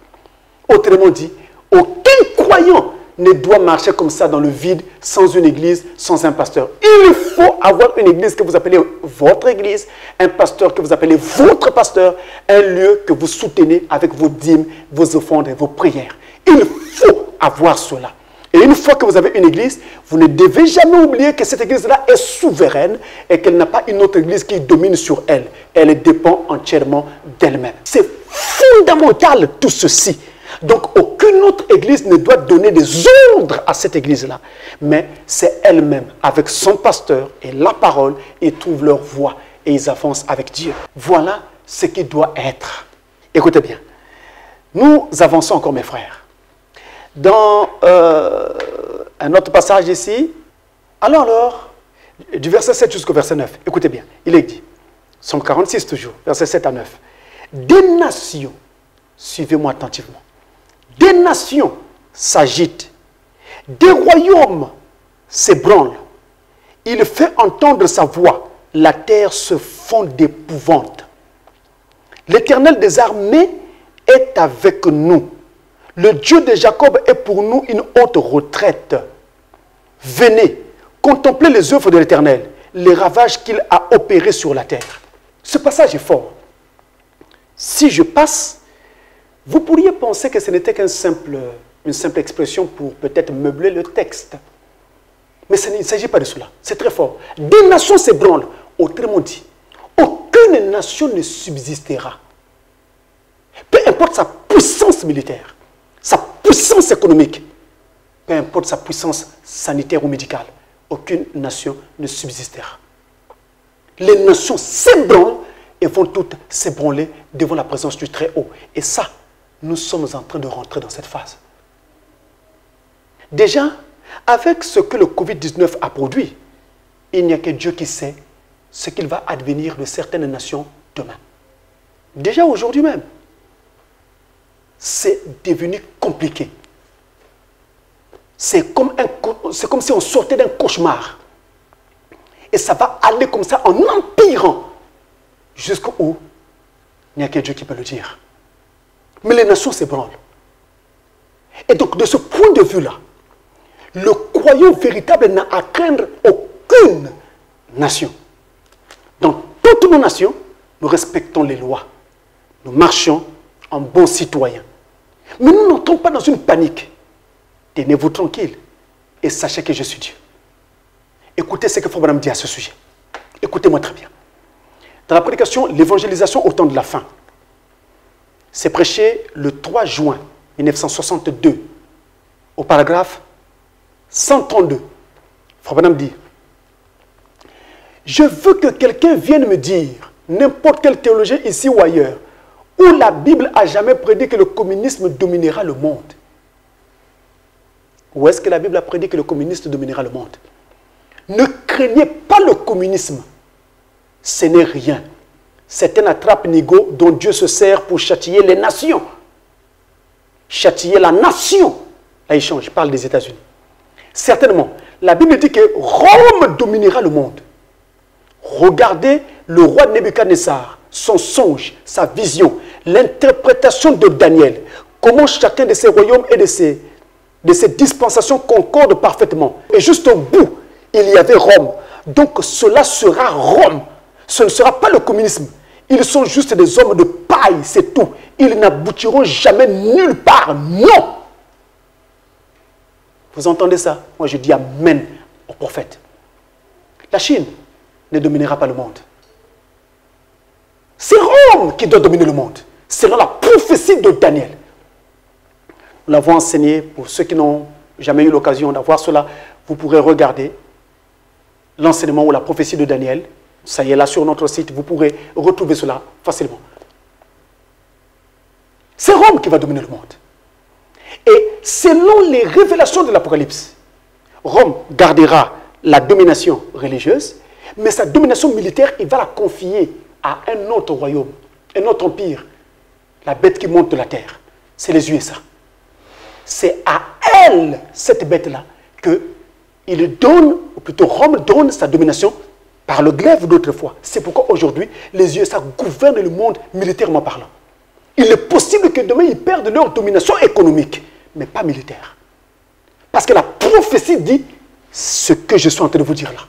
Autrement dit, aucun croyant ne doit marcher comme ça dans le vide, sans une église, sans un pasteur. Il faut avoir une église que vous appelez votre église, un pasteur que vous appelez votre pasteur, un lieu que vous soutenez avec vos dîmes, vos offrandes et vos prières. Il faut avoir cela. Et une fois que vous avez une église, vous ne devez jamais oublier que cette église-là est souveraine et qu'elle n'a pas une autre église qui domine sur elle. Elle dépend entièrement d'elle-même. C'est fondamental tout ceci. Donc, aucune autre église ne doit donner des ordres à cette église-là. Mais c'est elle-même, avec son pasteur et la parole, ils trouvent leur voie et ils avancent avec Dieu. Voilà ce qui doit être. Écoutez bien. Nous avançons encore, mes frères. Dans un autre passage ici, alors, du verset 7 jusqu'au verset 9, écoutez bien, il est dit, Somme 46 toujours, verset 7 à 9, des nations, suivez-moi attentivement, des nations s'agitent, des royaumes s'ébranlent, il fait entendre sa voix, la terre se fond d'épouvante. L'Éternel des armées est avec nous. Le Dieu de Jacob est pour nous une haute retraite. Venez, contemplez les œuvres de l'Éternel, les ravages qu'il a opérés sur la terre. Ce passage est fort. Si je passe, vous pourriez penser que ce n'était qu'une simple expression pour peut-être meubler le texte. Mais il ne s'agit pas de cela. C'est très fort. Des nations s'ébranlent. Autrement dit, aucune nation ne subsistera. Peu importe sa puissance militaire, sa puissance économique, peu importe sa puissance sanitaire ou médicale, aucune nation ne subsistera. Les nations s'ébranlent et vont toutes s'ébranler devant la présence du Très-Haut. Et ça, nous sommes en train de rentrer dans cette phase. Déjà, avec ce que le Covid-19 a produit, il n'y a que Dieu qui sait ce qu'il va advenir de certaines nations demain. Déjà aujourd'hui même, c'est devenu compliqué. C'est comme si on sortait d'un cauchemar. Et ça va aller comme ça en empirant jusqu'où il n'y a que Dieu qui peut le dire. Mais les nations s'ébranlent. Et donc, de ce point de vue-là, le croyant véritable n'a à craindre aucune nation. Dans toutes nos nations, nous respectons les lois. Nous marchons en bons citoyens. Mais nous n'entrons pas dans une panique. Tenez-vous tranquille et sachez que je suis Dieu. Écoutez ce que Frère Branham dit à ce sujet. Écoutez-moi très bien. Dans la prédication, l'évangélisation au temps de la fin, c'est prêché le 3 juin 1962, au paragraphe 132. Frère Branham dit, « Je veux que quelqu'un vienne me dire, n'importe quel théologien ici ou ailleurs, où la Bible a jamais prédit que le communisme dominera le monde. Où est-ce que la Bible a prédit que le communisme dominera le monde? Ne craignez pas le communisme. ce n'est rien. C'est un attrape-nigo dont Dieu se sert pour châtier les nations. Châtier la nation. Là, il change, je parle des États-Unis. Certainement, la Bible dit que Rome dominera le monde. Regardez le roi Nebuchadnezzar, son songe, sa vision, l'interprétation de Daniel, comment chacun de ces royaumes et de ces dispensations concordent parfaitement. Et juste au bout, il y avait Rome. Donc cela sera Rome. Ce ne sera pas le communisme. Ils sont juste des hommes de paille, c'est tout. Ils n'aboutiront jamais nulle part. Non! Vous entendez ça? Moi je dis Amen au prophète. La Chine ne dominera pas le monde. C'est Rome qui doit dominer le monde. C'est la prophétie de Daniel. Nous l'avons enseigné. Pour ceux qui n'ont jamais eu l'occasion d'avoir cela, vous pourrez regarder l'enseignement ou la prophétie de Daniel. Ça y est là sur notre site, vous pourrez retrouver cela facilement. C'est Rome qui va dominer le monde. Et selon les révélations de l'Apocalypse, Rome gardera la domination religieuse, mais sa domination militaire, il va la confier à un autre royaume, un autre empire, la bête qui monte de la terre. C'est les USA. C'est à elle, cette bête-là, que il donne, ou plutôt Rome donne sa domination par le glaive d'autrefois. C'est pourquoi aujourd'hui, les USA gouvernent le monde militairement parlant. Il est possible que demain, ils perdent leur domination économique, mais pas militaire. Parce que la prophétie dit ce que je suis en train de vous dire là.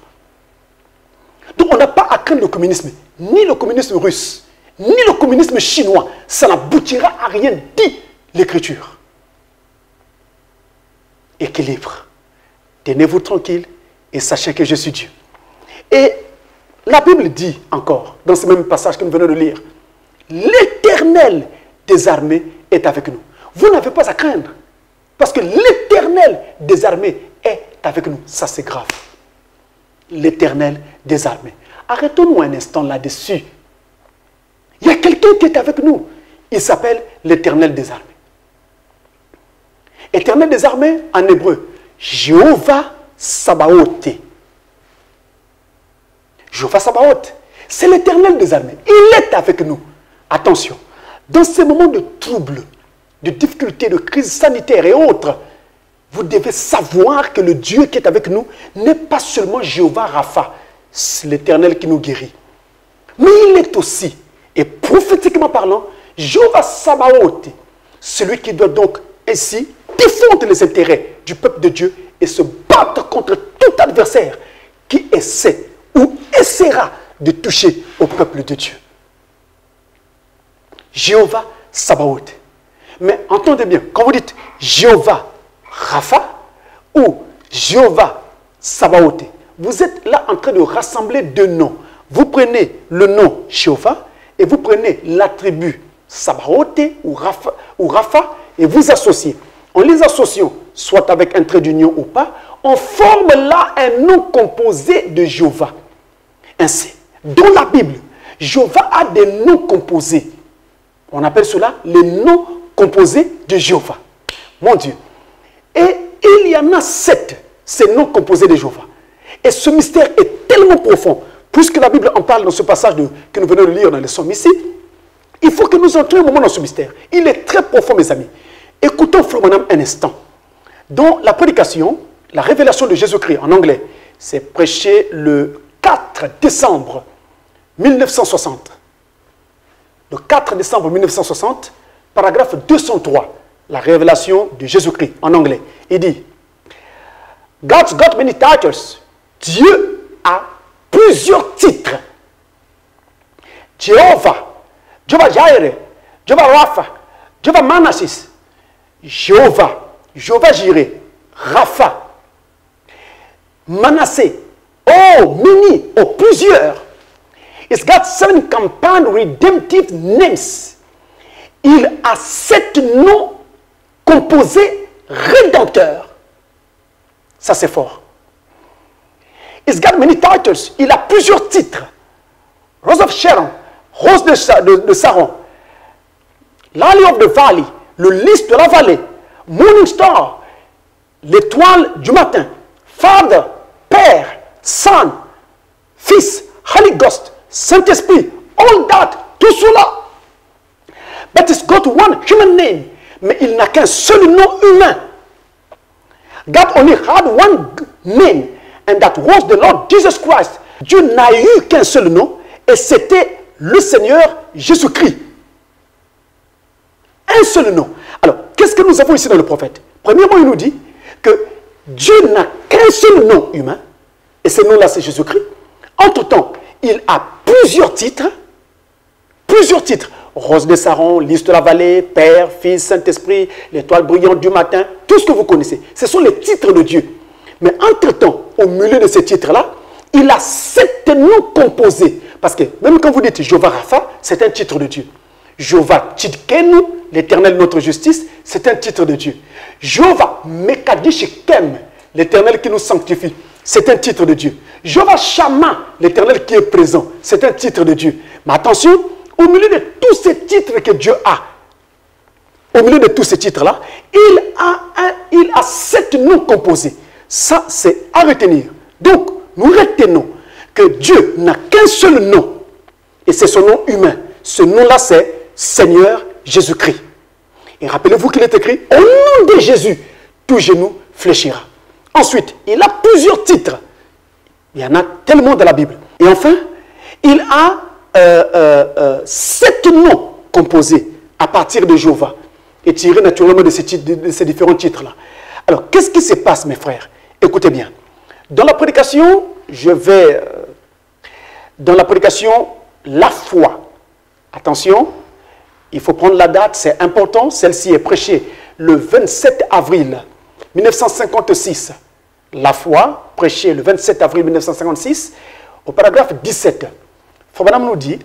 Donc on n'a pas à craindre le communisme, ni le communisme russe, ni le communisme chinois. Ça n'aboutira à rien, dit l'Écriture. Équilibre. Tenez-vous tranquille et sachez que je suis Dieu. Et la Bible dit encore, dans ce même passage que nous venons de lire, l'Éternel des armées est avec nous. Vous n'avez pas à craindre, parce que l'Éternel des armées est avec nous. Ça, c'est grave. L'Éternel des armées. Arrêtons-nous un instant là-dessus. Il y a quelqu'un qui est avec nous. Il s'appelle l'Éternel des armées. Éternel des armées, en hébreu, Jéhovah Sabaoth. Jéhovah Sabaoth, c'est l'Éternel des armées. Il est avec nous. Attention, dans ces moments de troubles, de difficultés, de crise sanitaire et autres, vous devez savoir que le Dieu qui est avec nous n'est pas seulement Jéhovah Rapha, c'est l'Éternel qui nous guérit. Mais il est aussi, et prophétiquement parlant, Jéhovah Sabaoth, celui qui doit donc ainsi défendre les intérêts du peuple de Dieu et se battre contre tout adversaire qui essaie ou essaiera de toucher au peuple de Dieu. Jéhovah Sabaoth. Mais entendez bien, quand vous dites Jéhovah Rapha ou Jéhovah Sabaoth, vous êtes là en train de rassembler deux noms. Vous prenez le nom Jéhovah et vous prenez l'attribut Sabaoth ou Rapha et vous associez. En les associant, soit avec un trait d'union ou pas, on forme là un nom composé de Jéhovah. Ainsi, dans la Bible, Jéhovah a des noms composés. On appelle cela les noms composés de Jéhovah. Mon Dieu. Et il y en a 7, ces noms composés de Jéhovah. Et ce mystère est tellement profond, puisque la Bible en parle dans ce passage que nous venons de lire dans les psaumes ici, il faut que nous entrions un moment dans ce mystère. Il est très profond, mes amis. Écoutons Frère Branham un instant. Dans la prédication, la révélation de Jésus-Christ en anglais, c'est prêché le 4 décembre 1960. Le 4 décembre 1960, paragraphe 203, la révélation de Jésus-Christ en anglais. Il dit, God's got many titles. Dieu a plusieurs titres. Jéhovah, Jéhovah Jireh, Jéhovah Rapha, Jéhovah Manassis, Jéhovah, Jéhovah Jireh, Rapha, Manasseh, oh, many, oh, plusieurs. It's got 7 compound redemptive names. Il a 7 noms composés rédempteurs. Ça, c'est fort. It's got many titles. Il a plusieurs titres. Rose of Sharon, Rose de Saron, Lily of the Valley, le lys de la vallée, Morning Star, l'étoile du matin, Father, Père, Son, Fils, Holy Ghost, Saint-Esprit, all that, tout cela. But it's got one human name. Mais il n'a qu'un seul nom humain. God only had one name, and that was the Lord Jesus Christ. Dieu n'a eu qu'un seul nom, et c'était le Seigneur Jésus-Christ. Un seul nom. Alors, qu'est-ce que nous avons ici dans le prophète? Premièrement, il nous dit que Dieu n'a qu'un seul nom humain, et ce nom-là, c'est Jésus-Christ. Entre-temps, il a plusieurs titres. Plusieurs titres. Rose de Saron, lys de la vallée, Père, Fils, Saint-Esprit, l'étoile brillante du matin, tout ce que vous connaissez. Ce sont les titres de Dieu. Mais entre-temps, au milieu de ces titres-là, il a 7 noms composés. Parce que même quand vous dites Jéhovah Rapha, c'est un titre de Dieu. Jéhovah Tidkenu, l'Éternel notre justice, c'est un titre de Dieu. Jéhovah Mekadishikem, l'Éternel qui nous sanctifie, c'est un titre de Dieu. Jéhovah Shammah, l'Éternel qui est présent, c'est un titre de Dieu. Mais attention, au milieu de tous ces titres que Dieu a, au milieu de tous ces titres-là, il a 7 noms composés. Ça, c'est à retenir. Donc, nous retenons que Dieu n'a qu'un seul nom, et c'est son nom humain. Ce nom-là, c'est Seigneur Jésus-Christ. Et rappelez-vous qu'il est écrit, au nom de Jésus, tout genou fléchira. Ensuite, il a plusieurs titres. Il y en a tellement dans la Bible. Et enfin, il a 7 noms composés à partir de Jéhovah et tirés naturellement de ces différents titres-là. Alors, qu'est-ce qui se passe, mes frères? Écoutez bien. Dans la prédication, dans la prédication, la foi. Attention, il faut prendre la date, c'est important. Celle-ci est prêchée le 27 avril 1956. La foi, prêchée le 27 avril 1956, au paragraphe 17. Madame nous dit,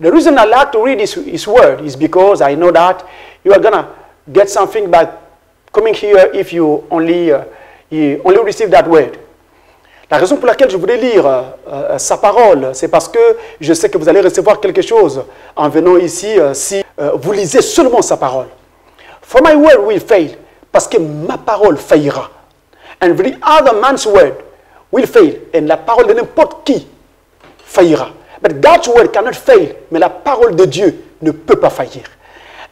the reason I like to read his word is because I know that you are going to get something by coming here if you only receive that word. La raison pour laquelle je voulais lire sa parole, c'est parce que je sais que vous allez recevoir quelque chose en venant ici si vous lisez seulement sa parole. For my word will fail, parce que ma parole faillira. And the other man's word will fail, et la parole de n'importe qui faillira. But God's word cannot fail. Mais la parole de Dieu ne peut pas faillir.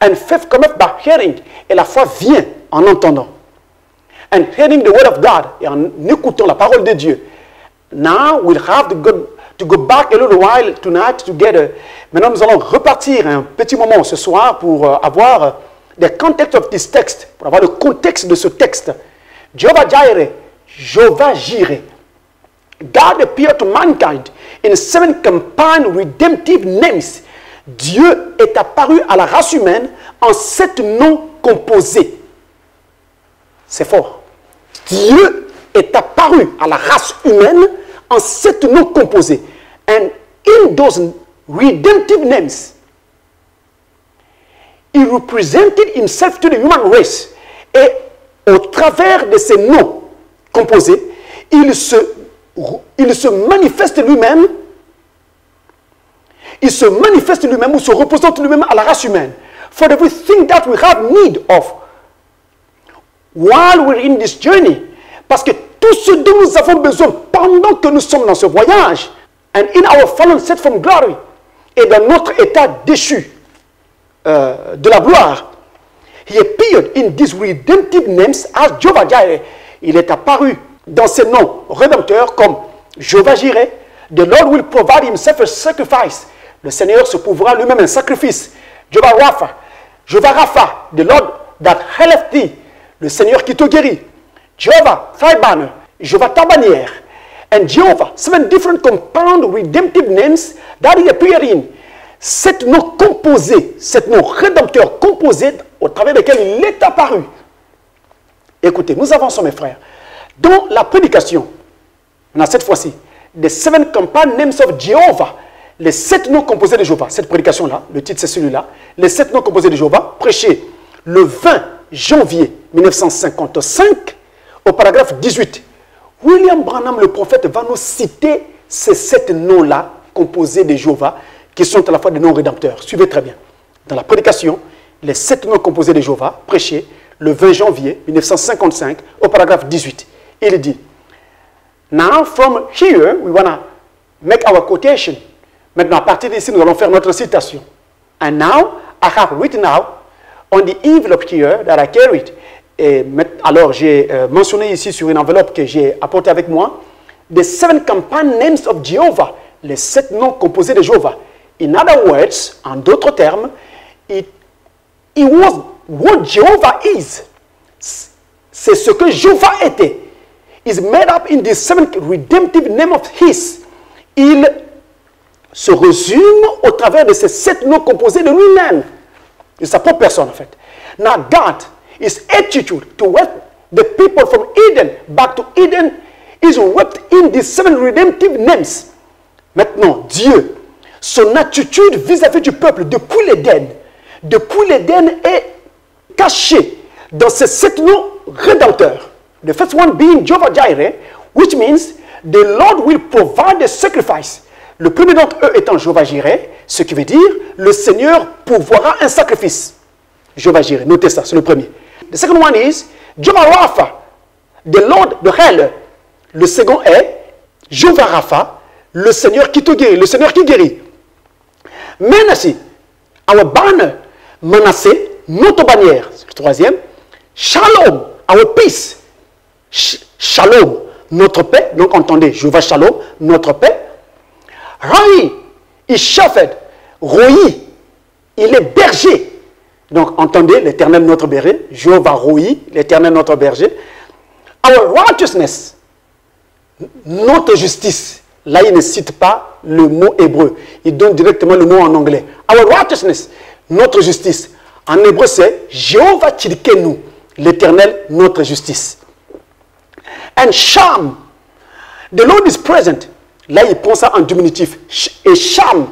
And faith cometh by hearing. Et la foi vient en entendant. And hearing the word of God. Et en écoutant la parole de Dieu. Now we'll have to go back a little while tonight together. Maintenant nous allons repartir un petit moment ce soir pour avoir the context of this text. Pour avoir le contexte de ce texte. Jehovah Jireh. Jehovah Jireh. God appeared to mankind in 7 combined redemptive names. Dieu est apparu à la race humaine en 7 noms composés. C'est fort. Dieu est apparu à la race humaine en 7 noms composés. And in those redemptive names, he represented himself to the human race. Et au travers de ces noms composés, il se manifeste lui-même, ou se représente lui-même à la race humaine. For everything that we have need of while we're in this journey. Parce que tout ce dont nous avons besoin pendant que nous sommes dans ce voyage, and in our fallen state from glory, et dans notre état déchu de la gloire, he appeared in these redemptive names as Jehovah Jireh. Il est apparu dans ces noms rédempteurs comme Jehovah Jireh, the Lord will provide himself a sacrifice. Le Seigneur se pourvoira lui-même un sacrifice. Jehovah Rapha, the Lord that healeth thee. Le Seigneur qui te guérit. Jehovah thy banner, Jehovah ta bannière. And Jehovah, 7 different compound redemptive names that he appeared in. 7 noms composés, 7 noms rédempteurs composés au travers desquels il est apparu. Écoutez, nous avançons mes frères. Dans la prédication, on a cette fois-ci, the 7 compound names of Jehovah, les 7 noms composés de Jéhovah, cette prédication-là, le titre c'est celui-là, les 7 noms composés de Jéhovah, prêchés le 20 janvier 1955, au paragraphe 18. William Branham, le prophète, va nous citer ces 7 noms-là composés de Jéhovah, qui sont à la fois des noms rédempteurs. Suivez très bien. Dans la prédication, les 7 noms composés de Jéhovah, prêchés le 20 janvier 1955, au paragraphe 18. Il dit, now from here, we want to make our quotation. Maintenant, à partir d'ici, nous allons faire notre citation. And now, I have written out on the envelope here that I carried. Et alors, j'ai mentionné ici sur une enveloppe que j'ai apportée avec moi, the 7 compound names of Jehovah, les 7 noms composés de Jéhovah. In other words, en d'autres termes, it was what Jehovah is. C'est ce que Jéhovah était. Is made up in the 7 redemptive names of His. Il se résume au travers de ces 7 noms composés de lui-même, de sa propre personne en fait. Now God, His attitude towards the people from Eden back to Eden is wrapped in these 7 redemptive names. Maintenant, Dieu, son attitude vis-à-vis du peuple depuis l'Éden est cachée dans ces 7 noms rédempteurs. The first one being Jehovah Jireh, which means the Lord will provide the sacrifice. Le premier d'entre eux étant Jehovah Jireh, ce qui veut dire le Seigneur pourvoira un sacrifice. Jehovah Jireh, notez ça, c'est le premier. The second one is Jehovah Rapha, the Lord, the healer. Le second est Jehovah Rapha, le Seigneur qui te guérit, le Seigneur qui guérit. Manasseh, our banner. Manasseh, notre bannière. C'est le troisième. Shalom, our peace. Shalom, notre paix. Donc entendez, Jehovah Shalom, notre paix. Roi, il shepherd. Roi, il est berger. Donc entendez, l'Éternel notre berger. Jehovah Roi, l'Éternel notre berger. Our righteousness, notre justice. Là, il ne cite pas le mot hébreu. Il donne directement le mot en anglais. Our righteousness, notre justice. En hébreu, c'est Jéhovah Tzidkenu, l'Éternel, notre justice. And Sham, the Lord is present. Là, il prend ça en diminutif. Et Sham,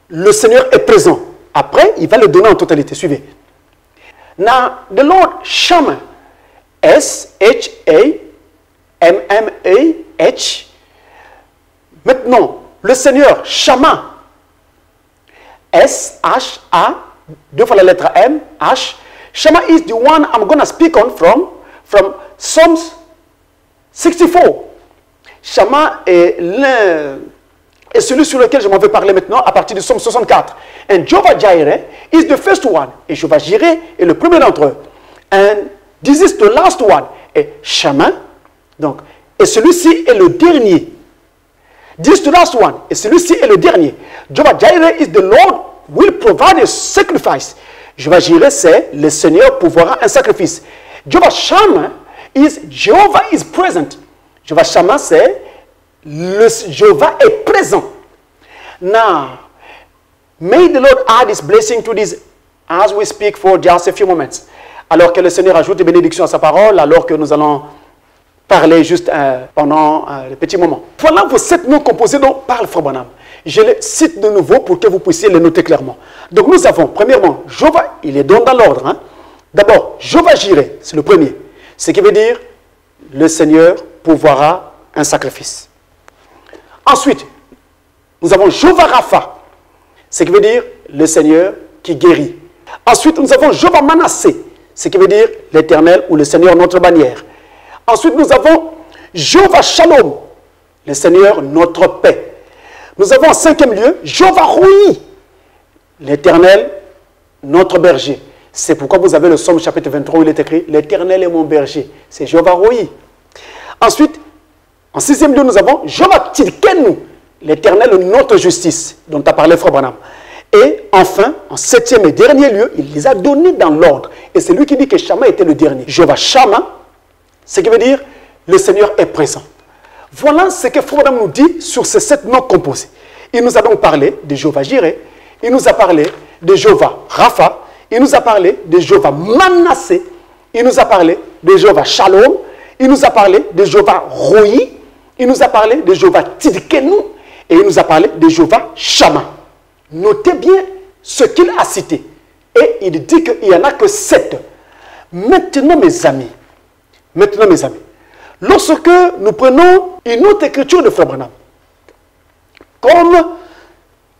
le Seigneur est présent. Après, il va le donner en totalité. Suivez. Now, the Lord Shammah, S-H-A-M-M-A-H. Maintenant, le Seigneur Shammah, S-H-A, 2 fois la lettre M, H. Shammah is the one I'm going to speak on from Psalms 64. Shammah est celui sur lequel je m'en vais parler maintenant à partir du Psaume 64. And Jehovah Jireh is the first one. Et Jehovah Jireh est le premier d'entre eux. And this is the last one. Et Shammah, donc, et celui-ci est le dernier. This is the last one. Et celui-ci est le dernier. Jehovah Jireh is the Lord will provide a sacrifice. Jehovah Jireh, c'est le Seigneur pourvoira un sacrifice. Jehovah Shammah is Jehovah is present. Jehovah Shammah, c'est Jehovah est présent. Now, may the Lord add His blessing to this as we speak for just a few moments. Alors que le Seigneur ajoute des bénédictions à sa parole, alors que nous allons parler juste pendant un petit moment. Voilà vos 7 noms composés dont parle Frère Branham. Je les cite de nouveau pour que vous puissiez les noter clairement. Donc nous avons, premièrement, Jéhovah, il est donc dans l'ordre. Hein? D'abord, Jehovah Jireh, c'est le premier. Ce qui veut dire, le Seigneur pourvoira un sacrifice. Ensuite, nous avons Jehovah Rapha, ce qui veut dire, le Seigneur qui guérit. Ensuite, nous avons Jehovah Manasseh, ce qui veut dire, l'Éternel ou le Seigneur notre bannière. Ensuite, nous avons Jehovah Shalom, le Seigneur notre paix. Nous avons en 5e lieu Jehovah Roi, l'Éternel notre berger. C'est pourquoi vous avez le Psaume chapitre 23 où il est écrit « L'Éternel est mon berger ». C'est Jehovah Roi. Ensuite, en 6e lieu, nous avons Jehovah Tzidkenu, l'Éternel notre justice, dont a parlé Frère Branham. Et enfin, en 7e et dernier lieu, il les a donnés dans l'ordre. Et c'est lui qui dit que Shammah était le dernier. Jehovah Shammah, ce qui veut dire le Seigneur est présent. Voilà ce que Frère Branham nous dit sur ces 7 noms composés. Il nous a donc parlé de Jehovah Jireh, il nous a parlé de Jehovah Rapha, il nous a parlé de Jehovah Manasseh, il nous a parlé de Jehovah Shalom, il nous a parlé de Jehovah Roi, il nous a parlé de Jehovah Tzidkenu et il nous a parlé de Jehovah Shammah. Notez bien ce qu'il a cité. Et il dit qu'il n'y en a que 7. Maintenant, mes amis, lorsque nous prenons une autre écriture de Frère Branham, comme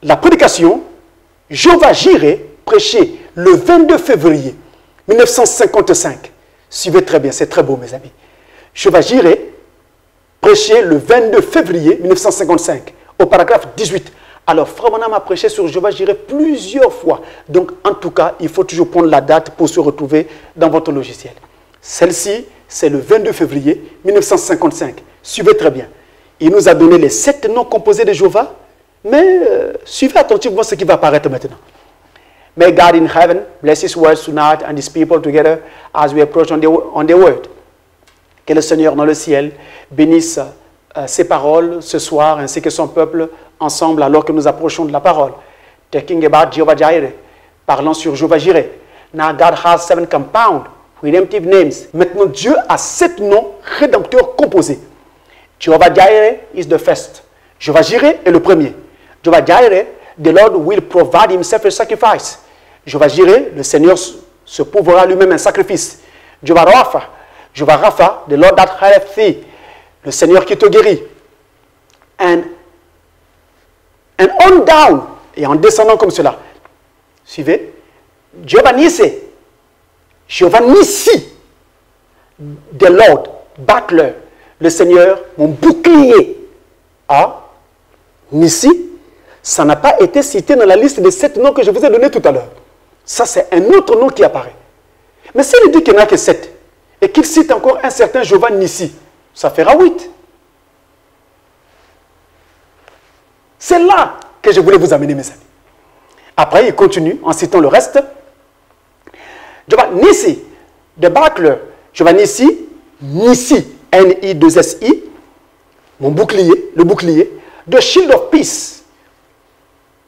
la prédication, Jehovah Jireh, prêché le 22 février 1955. Suivez très bien, c'est très beau, mes amis. Jehovah Jireh, prêché le 22 février 1955, au paragraphe 18. Alors, Frère Branham a prêché sur Jéhovah Jireh plusieurs fois. Donc, en tout cas, il faut toujours prendre la date pour se retrouver dans votre logiciel. Celle-ci, c'est le 22 février 1955. Suivez très bien. Il nous a donné les 7 noms composés de Jéhovah, mais suivez attentivement ce qui va apparaître maintenant. May God in heaven bless his words tonight and his people together as we approach on the word. Que le Seigneur dans le ciel bénisse ses paroles ce soir ainsi que son peuple ensemble alors que nous approchons de la parole. Talking about Jehovah Jireh, parlant sur Jehovah Jireh. Now God has 7 compound redemptive names. Maintenant Dieu a 7 noms rédempteurs composés. Jehovah Jireh is the first. Jehovah Jireh est le premier. Jehovah Jireh, the Lord will provide himself a sacrifice. Jehovah Jireh, le Seigneur se pourvoira lui-même un sacrifice. Jehovah Rapha, the Lord that healeth thee, le Seigneur qui te guérit. And on down, et en descendant comme cela. Suivez. Jehovah Nissi, the Lord, Butler, le Seigneur, mon bouclier. Ah, Nissi, ça n'a pas été cité dans la liste des 7 noms que je vous ai donnés tout à l'heure. Ça, c'est un autre nom qui apparaît. Mais s'il dit qu'il n'y en a que 7, et qu'il cite encore un certain Jehovah Nissi, ça fera 8. C'est là que je voulais vous amener, mes amis. Après, il continue en citant le reste. Jehovah Nissi, de Butler, Jehovah Nissi, N-I-2-S-I, mon bouclier, le bouclier, the shield of peace,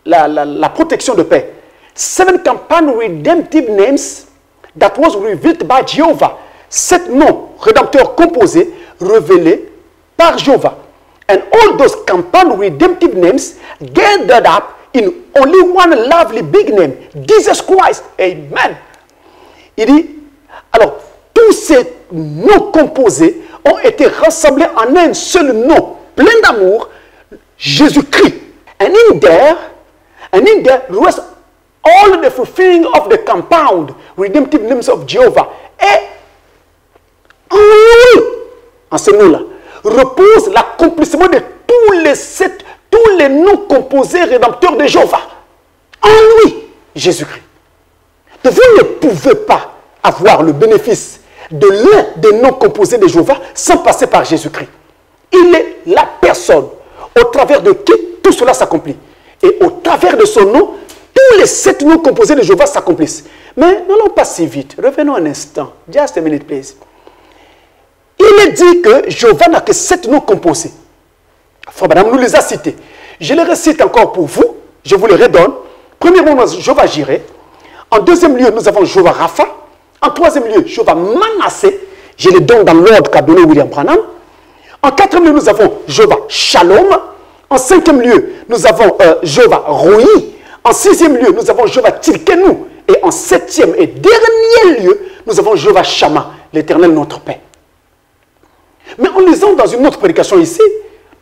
la protection de paix. 7 compound redemptive names that was revealed by Jehovah. 7 noms rédempteurs composés, révélés par Jehovah. And all those compound redemptive names gathered up in only one lovely big name, Jesus Christ. Amen. Il dit, alors, tous ces noms composés ont été rassemblés en un seul nom, plein d'amour, Jésus-Christ. And in there rests all the fulfilling of the compound redemptive names of Jehovah. Et en lui, en ce nom-là, repose l'accomplissement de tous les noms composés rédempteurs de Jéhovah. En lui, Jésus-Christ. Donc vous ne pouvez pas avoir le bénéfice de l'un des noms composés de Jéhovah sans passer par Jésus-Christ. Il est la personne au travers de qui tout cela s'accomplit. Et au travers de son nom, tous les 7 noms composés de Jéhovah s'accomplissent. Mais n'allons pas si vite. Revenons un instant. Just a minute, please. Il est dit que Jéhovah n'a que 7 noms composés. Frère Branham nous les a cités. Je les récite encore pour vous. Je vous les redonne. Premièrement, Jéhovah Jireh. En deuxième lieu, nous avons Jéhovah Rapha. En troisième lieu, Jéhovah Manasseh. Je les donne dans l'ordre qu'a donné William Branham. En quatrième lieu, nous avons Jéhovah Shalom. En cinquième lieu, nous avons Jéhovah Roi. En sixième lieu, nous avons Jéhovah Tilkenu. Et en septième et dernier lieu, nous avons Jéhovah Shammah, l'Éternel notre Père. Mais en lisant dans une autre prédication ici,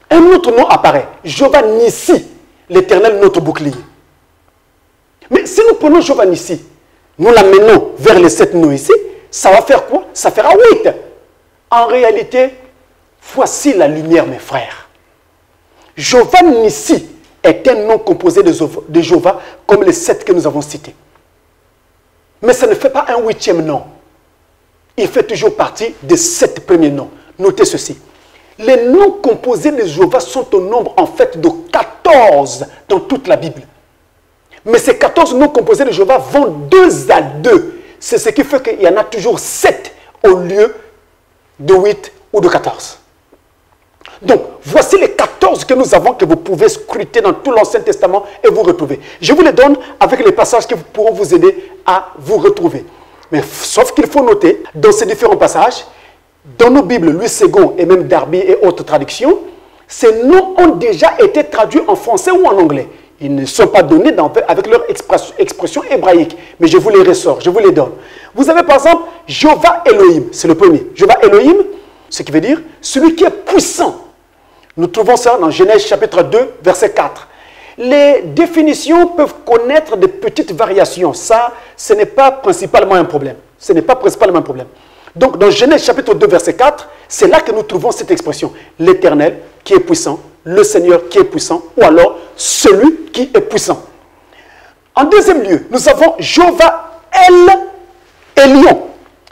un autre nom apparaît. Jéhovah Nissi, l'Éternel notre bouclier. Mais si nous prenons Jéhovah Nissi, nous l'amenons vers les 7 noms ici, ça va faire quoi? Ça fera 8. En réalité, voici la lumière, mes frères. Jéhovah Nissi est un nom composé de Jéhovah comme les 7 que nous avons cités. Mais ça ne fait pas un 8e nom. Il fait toujours partie des 7 premiers noms. Notez ceci. Les noms composés de Jéhovah sont au nombre en fait de 14 dans toute la Bible. Mais ces 14 noms composés de Jéhovah vont 2 à 2. C'est ce qui fait qu'il y en a toujours 7 au lieu de 8 ou de 14. Donc, voici les 14 que nous avons que vous pouvez scruter dans tout l'Ancien Testament et vous retrouver. Je vous les donne avec les passages qui pourront vous aider à vous retrouver. Mais sauf qu'il faut noter, dans ces différents passages, dans nos Bibles, Louis II et même Darby et autres traductions, ces noms ont déjà été traduits en français ou en anglais. Ils ne sont pas donnés avec leur expression hébraïque. Mais je vous les ressors, je vous les donne. Vous avez par exemple Jéhovah Elohim, c'est le premier. Jéhovah Elohim, ce qui veut dire celui qui est puissant. Nous trouvons ça dans Genèse chapitre 2, verset 4. Les définitions peuvent connaître de petites variations. Ça, ce n'est pas principalement un problème. Ce n'est pas principalement un problème. Donc, dans Genèse chapitre 2, verset 4, c'est là que nous trouvons cette expression. L'Éternel qui est puissant, le Seigneur qui est puissant, ou alors celui qui est puissant. En deuxième lieu, nous avons Jéhovah El-Elyon,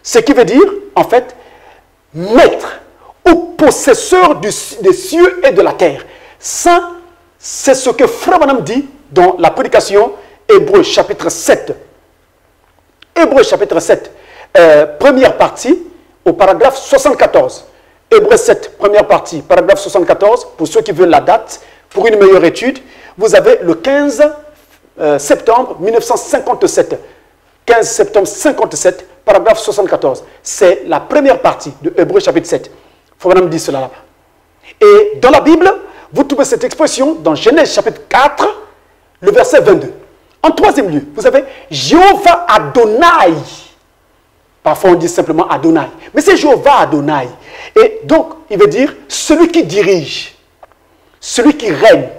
ce qui veut dire, en fait, maître ou possesseur des cieux et de la terre. Ça, c'est ce que Frère Branham dit dans la prédication Hébreux chapitre 7. Hébreux chapitre 7, première partie, au paragraphe 74. Hébreux 7, première partie, paragraphe 74, pour ceux qui veulent la date, pour une meilleure étude, vous avez le 15 septembre 1957. 15 septembre 57, paragraphe 74. C'est la première partie de Hébreux chapitre 7. Il faut vraiment dire cela là-bas. Et dans la Bible, vous trouvez cette expression dans Genèse chapitre 4, le verset 22. En troisième lieu, vous avez Jéhovah Adonai. Parfois on dit simplement Adonai. Mais c'est Jéhovah Adonai. Et donc, il veut dire celui qui dirige, celui qui règne.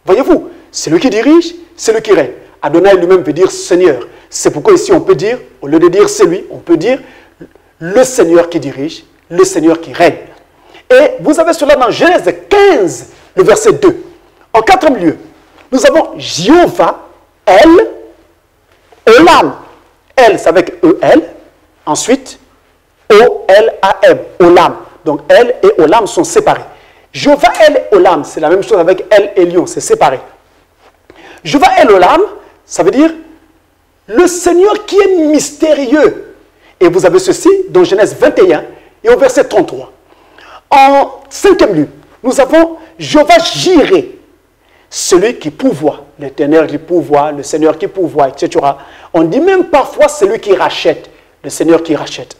Voyez-vous, celui qui dirige, celui qui règne. Adonai lui-même veut dire Seigneur. C'est pourquoi ici on peut dire, au lieu de dire c'est lui, on peut dire le Seigneur qui dirige, le Seigneur qui règne. Et vous avez cela dans Genèse 15, le verset 2. En quatrième lieu, nous avons Jéhovah El-Olam. El, c'est avec E-L. Ensuite, O-L-A-M, Olam. Donc, El et Olam sont séparés. Jéhovah El-Olam, c'est la même chose avec El-Elyon, c'est séparé. Jéhovah El-Olam, ça veut dire le Seigneur qui est mystérieux. Et vous avez ceci dans Genèse 21 et au verset 33. En cinquième lieu, nous avons Jéhovah Jireh, celui qui pourvoit, l'Éternel qui pourvoit, le Seigneur qui pourvoit, etc. On dit même parfois celui qui rachète, le Seigneur qui rachète.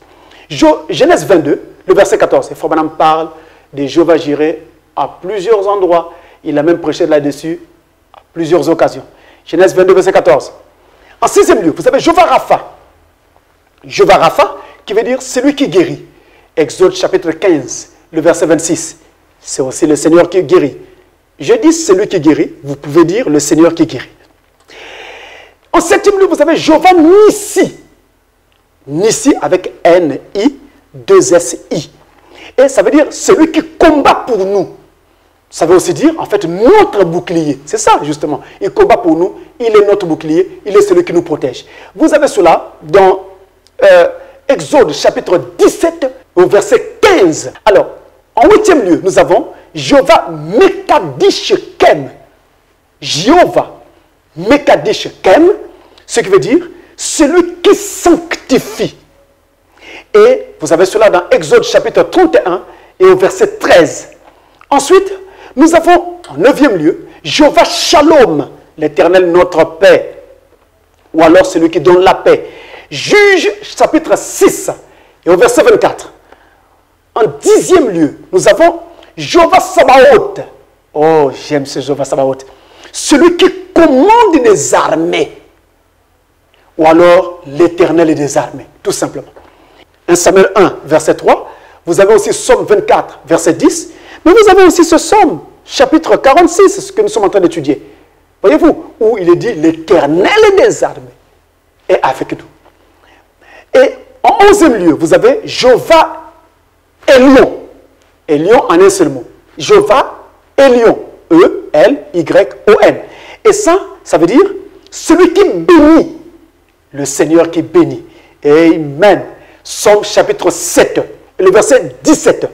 Genèse 22, le verset 14. Et Frère Branham parle de Jéhovah Jireh à plusieurs endroits. Il a même prêché là-dessus à plusieurs occasions. Genèse 22, verset 14. En sixième lieu, vous avez Jéhovah Rapha. Jéhovah Rapha, qui veut dire celui qui guérit. Exode chapitre 15, le verset 26. C'est aussi le Seigneur qui guérit. Je dis celui qui guérit, vous pouvez dire le Seigneur qui guérit. En septième lieu, vous avez Jéhovah Nissi. Nissi avec N-I, 2-S-I. Et ça veut dire celui qui combat pour nous. Ça veut aussi dire, en fait, notre bouclier. C'est ça, justement. Il combat pour nous, il est notre bouclier, il est celui qui nous protège. Vous avez cela dans Exode chapitre 17, au verset 15. Alors, en huitième lieu, nous avons Jéhovah Mekadishkem. Jéhovah Mekadishkem, ce qui veut dire celui qui sanctifie. Et vous avez cela dans Exode chapitre 31 et au verset 13. Ensuite, nous avons en neuvième lieu Jéhovah Shalom, l'Éternel notre paix, ou alors celui qui donne la paix. Juge chapitre 6 et au verset 24. En dixième lieu, nous avons Jéhovah Sabaoth. Oh, j'aime ce Jéhovah Sabaoth. Celui qui commande des armées. Ou alors l'Éternel des armées, tout simplement. 1 Samuel 1, verset 3. Vous avez aussi Somme 24, verset 10. Mais vous avez aussi ce Somme, chapitre 46, ce que nous sommes en train d'étudier. Voyez-vous, où il est dit l'Éternel des armées est avec nous. Et en 11e lieu, vous avez Jéhovah Elyon. Elyon en un seul mot. Jéhovah Elyon. E-L-Y-O-N. Et ça veut dire celui qui bénit. Le Seigneur qui bénit. Amen. Somme chapitre 7, le verset 17.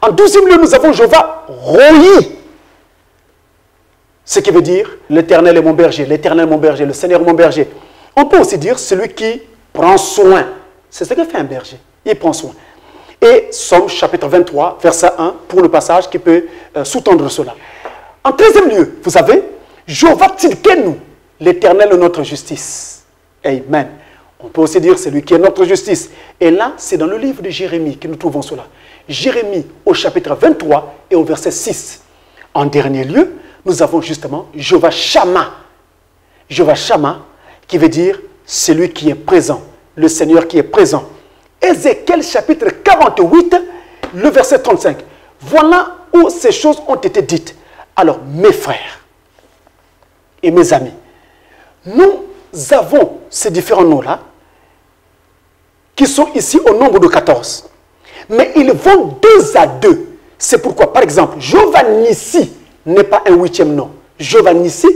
En 12e lieu, nous avons Jéhovah Rohi. Ce qui veut dire l'Éternel est mon berger, l'Éternel est mon berger, le Seigneur est mon berger. On peut aussi dire celui qui prend soin. C'est ce que fait un berger. Il prend soin. Et Somme chapitre 23, verset 1, pour le passage qui peut sous-tendre cela. En 13e lieu, vous avez Jéhovah Tzidkenu, l'Éternel est notre justice. Amen. On peut aussi dire celui qui est notre justice. Et là, c'est dans le livre de Jérémie que nous trouvons cela. Jérémie au chapitre 23 et au verset 6. En dernier lieu, nous avons justement Jéhovah Shammah. Jéhovah Shammah qui veut dire celui qui est présent, le Seigneur qui est présent. Ézéchiel chapitre 48, le verset 35. Voilà où ces choses ont été dites. Alors, mes frères et mes amis, nous avons ces différents noms-là qui sont ici au nombre de 14. Mais ils vont deux à deux C'est pourquoi, par exemple, Jéhovah Nissi n'est pas un 8e nom. Jéhovah Nissi,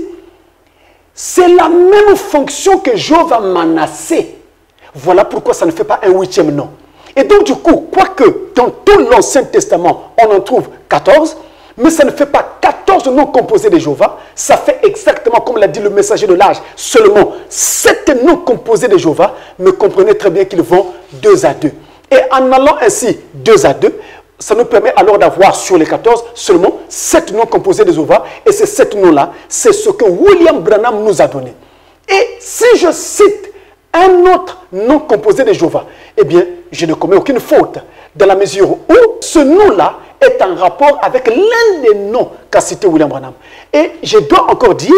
c'est la même fonction que Jéhovah Manassé. Voilà pourquoi ça ne fait pas un 8e nom. Et donc du coup, quoique dans tout l'Ancien Testament, on en trouve 14, mais ça ne fait pas 14 noms composés de Jéhovah, ça fait exactement comme l'a dit le messager de l'âge, seulement 7 noms composés de Jéhovah, mais comprenez très bien qu'ils vont 2 à 2. Et en allant ainsi 2 à 2, ça nous permet alors d'avoir sur les 14 seulement 7 noms composés de Jéhovah, et ces 7 noms-là, c'est ce que William Branham nous a donné. Et si je cite un autre nom composé de Jéhovah, eh bien, je ne commets aucune faute, dans la mesure où ce nom-là est en rapport avec l'un des noms qu'a cité William Branham. Et je dois encore dire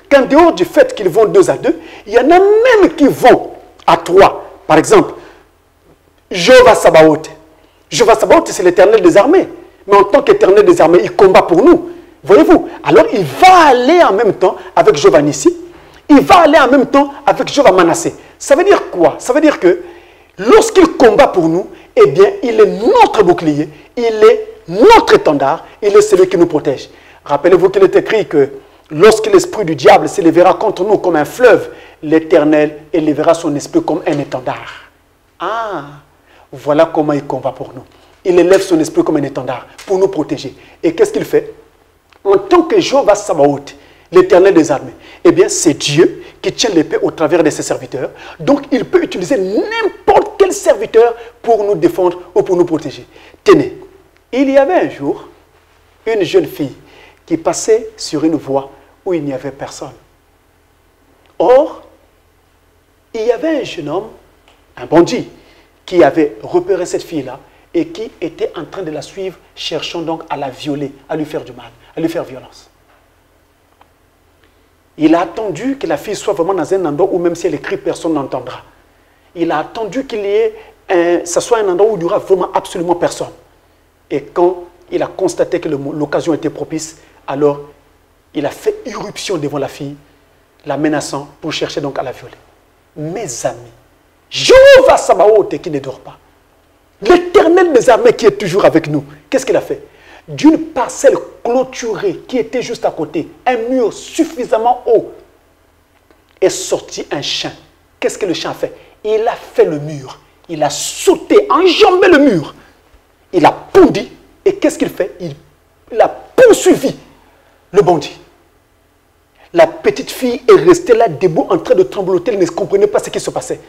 qu'en dehors du fait qu'ils vont 2 à 2, il y en a même qui vont à 3. Par exemple, Jéhovah Sabaoth. Jéhovah Sabaoth, c'est l'Éternel des armées. Mais en tant qu'Éternel des armées, il combat pour nous. Voyez-vous? Alors, il va aller en même temps avec Jéhovah Nissi. Il va aller en même temps avec Jéhovah Manassé. Ça veut dire quoi? Ça veut dire que lorsqu'il combat pour nous, eh bien, il est notre bouclier, il est notre étendard, il est celui qui nous protège. Rappelez-vous qu'il est écrit que lorsque l'esprit du diable s'élèvera contre nous comme un fleuve, l'Éternel élèvera son esprit comme un étendard. Ah, voilà comment il combat pour nous. Il élève son esprit comme un étendard pour nous protéger. Et qu'est-ce qu'il fait? En tant que Jéhovah Sabaoth, l'Éternel des armées, eh bien, c'est Dieu qui tient l'épée au travers de ses serviteurs. Donc, il peut utiliser n'importe quel serviteur pour nous défendre ou pour nous protéger. Tenez, il y avait un jour une jeune fille qui passait sur une voie où il n'y avait personne. Or, il y avait un jeune homme, un bandit, qui avait repéré cette fille-là et qui était en train de la suivre, cherchant donc à la violer, à lui faire du mal, à lui faire violence. Il a attendu que la fille soit vraiment dans un endroit où même si elle crie, personne n'entendra. Il a attendu qu'il y ait ça soit un endroit où il n'y aura vraiment absolument personne. Et quand il a constaté que l'occasion était propice, alors il a fait irruption devant la fille, la menaçant pour chercher donc à la violer. Mes amis, Jéhovah Sabaoth qui ne dort pas, l'Éternel des armées qui est toujours avec nous, qu'est-ce qu'il a fait? D'une parcelle clôturée qui était juste à côté, un mur suffisamment haut, est sorti un chien. Qu'est-ce que le chien a fait? Il a fait le mur. Il a sauté, enjambé le mur. Il a pondi. Et qu'est-ce qu'il fait? Il a poursuivi le bandit. La petite fille est restée là debout en train de trembloter. Elle ne comprenait pas ce qui se passait.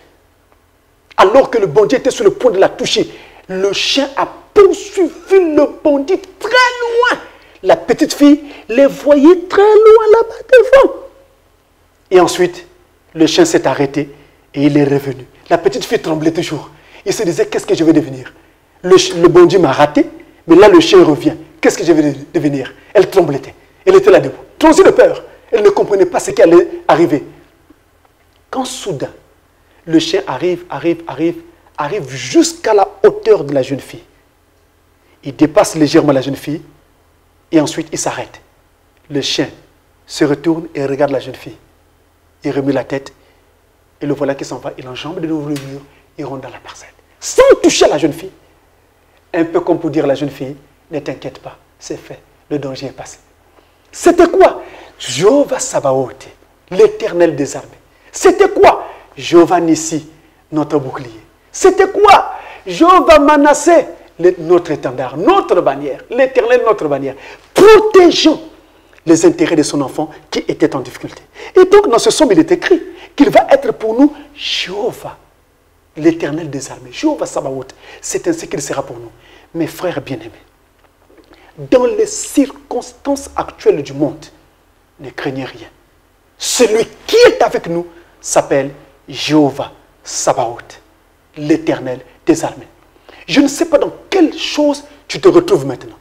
Alors que le bandit était sur le point de la toucher, le chien a poursuivi le bandit très loin. La petite fille les voyait très loin là-bas devant. Et ensuite, le chien s'est arrêté et il est revenu. La petite fille tremblait toujours. Il se disait, qu'est-ce que je vais devenir? Le bandit m'a raté, mais là le chien revient. Qu'est-ce que je vais devenir? Elle tremblait. Elle était là debout, transie de peur. Elle ne comprenait pas ce qui allait arriver. Quand soudain, le chien arrive jusqu'à la hauteur de la jeune fille. Il dépasse légèrement la jeune fille et ensuite il s'arrête. Le chien se retourne et regarde la jeune fille. Il remet la tête et le voilà qui s'en va. Il enjambe de nouveau le mur, il rentre dans la parcelle. Sans toucher la jeune fille. Un peu comme pour dire à la jeune fille, ne t'inquiète pas, c'est fait, le danger est passé. C'était quoi? Jéhovah Sabaoth, l'Éternel des armées. C'était quoi? Jéhovah Nissi, notre bouclier. C'était quoi? Jéhovah Manassé, notre étendard, notre bannière, l'Éternel, notre bannière, protégeant les intérêts de son enfant qui était en difficulté. Et donc, dans ce psaume, il est écrit qu'il va être pour nous Jéhovah, l'Éternel des armées, Jéhovah Sabaoth. C'est ainsi qu'il sera pour nous. Mes frères bien-aimés, dans les circonstances actuelles du monde, ne craignez rien. Celui qui est avec nous s'appelle Jéhovah Sabaoth, l'Éternel des armées. Je ne sais pas dans quelle chose tu te retrouves maintenant.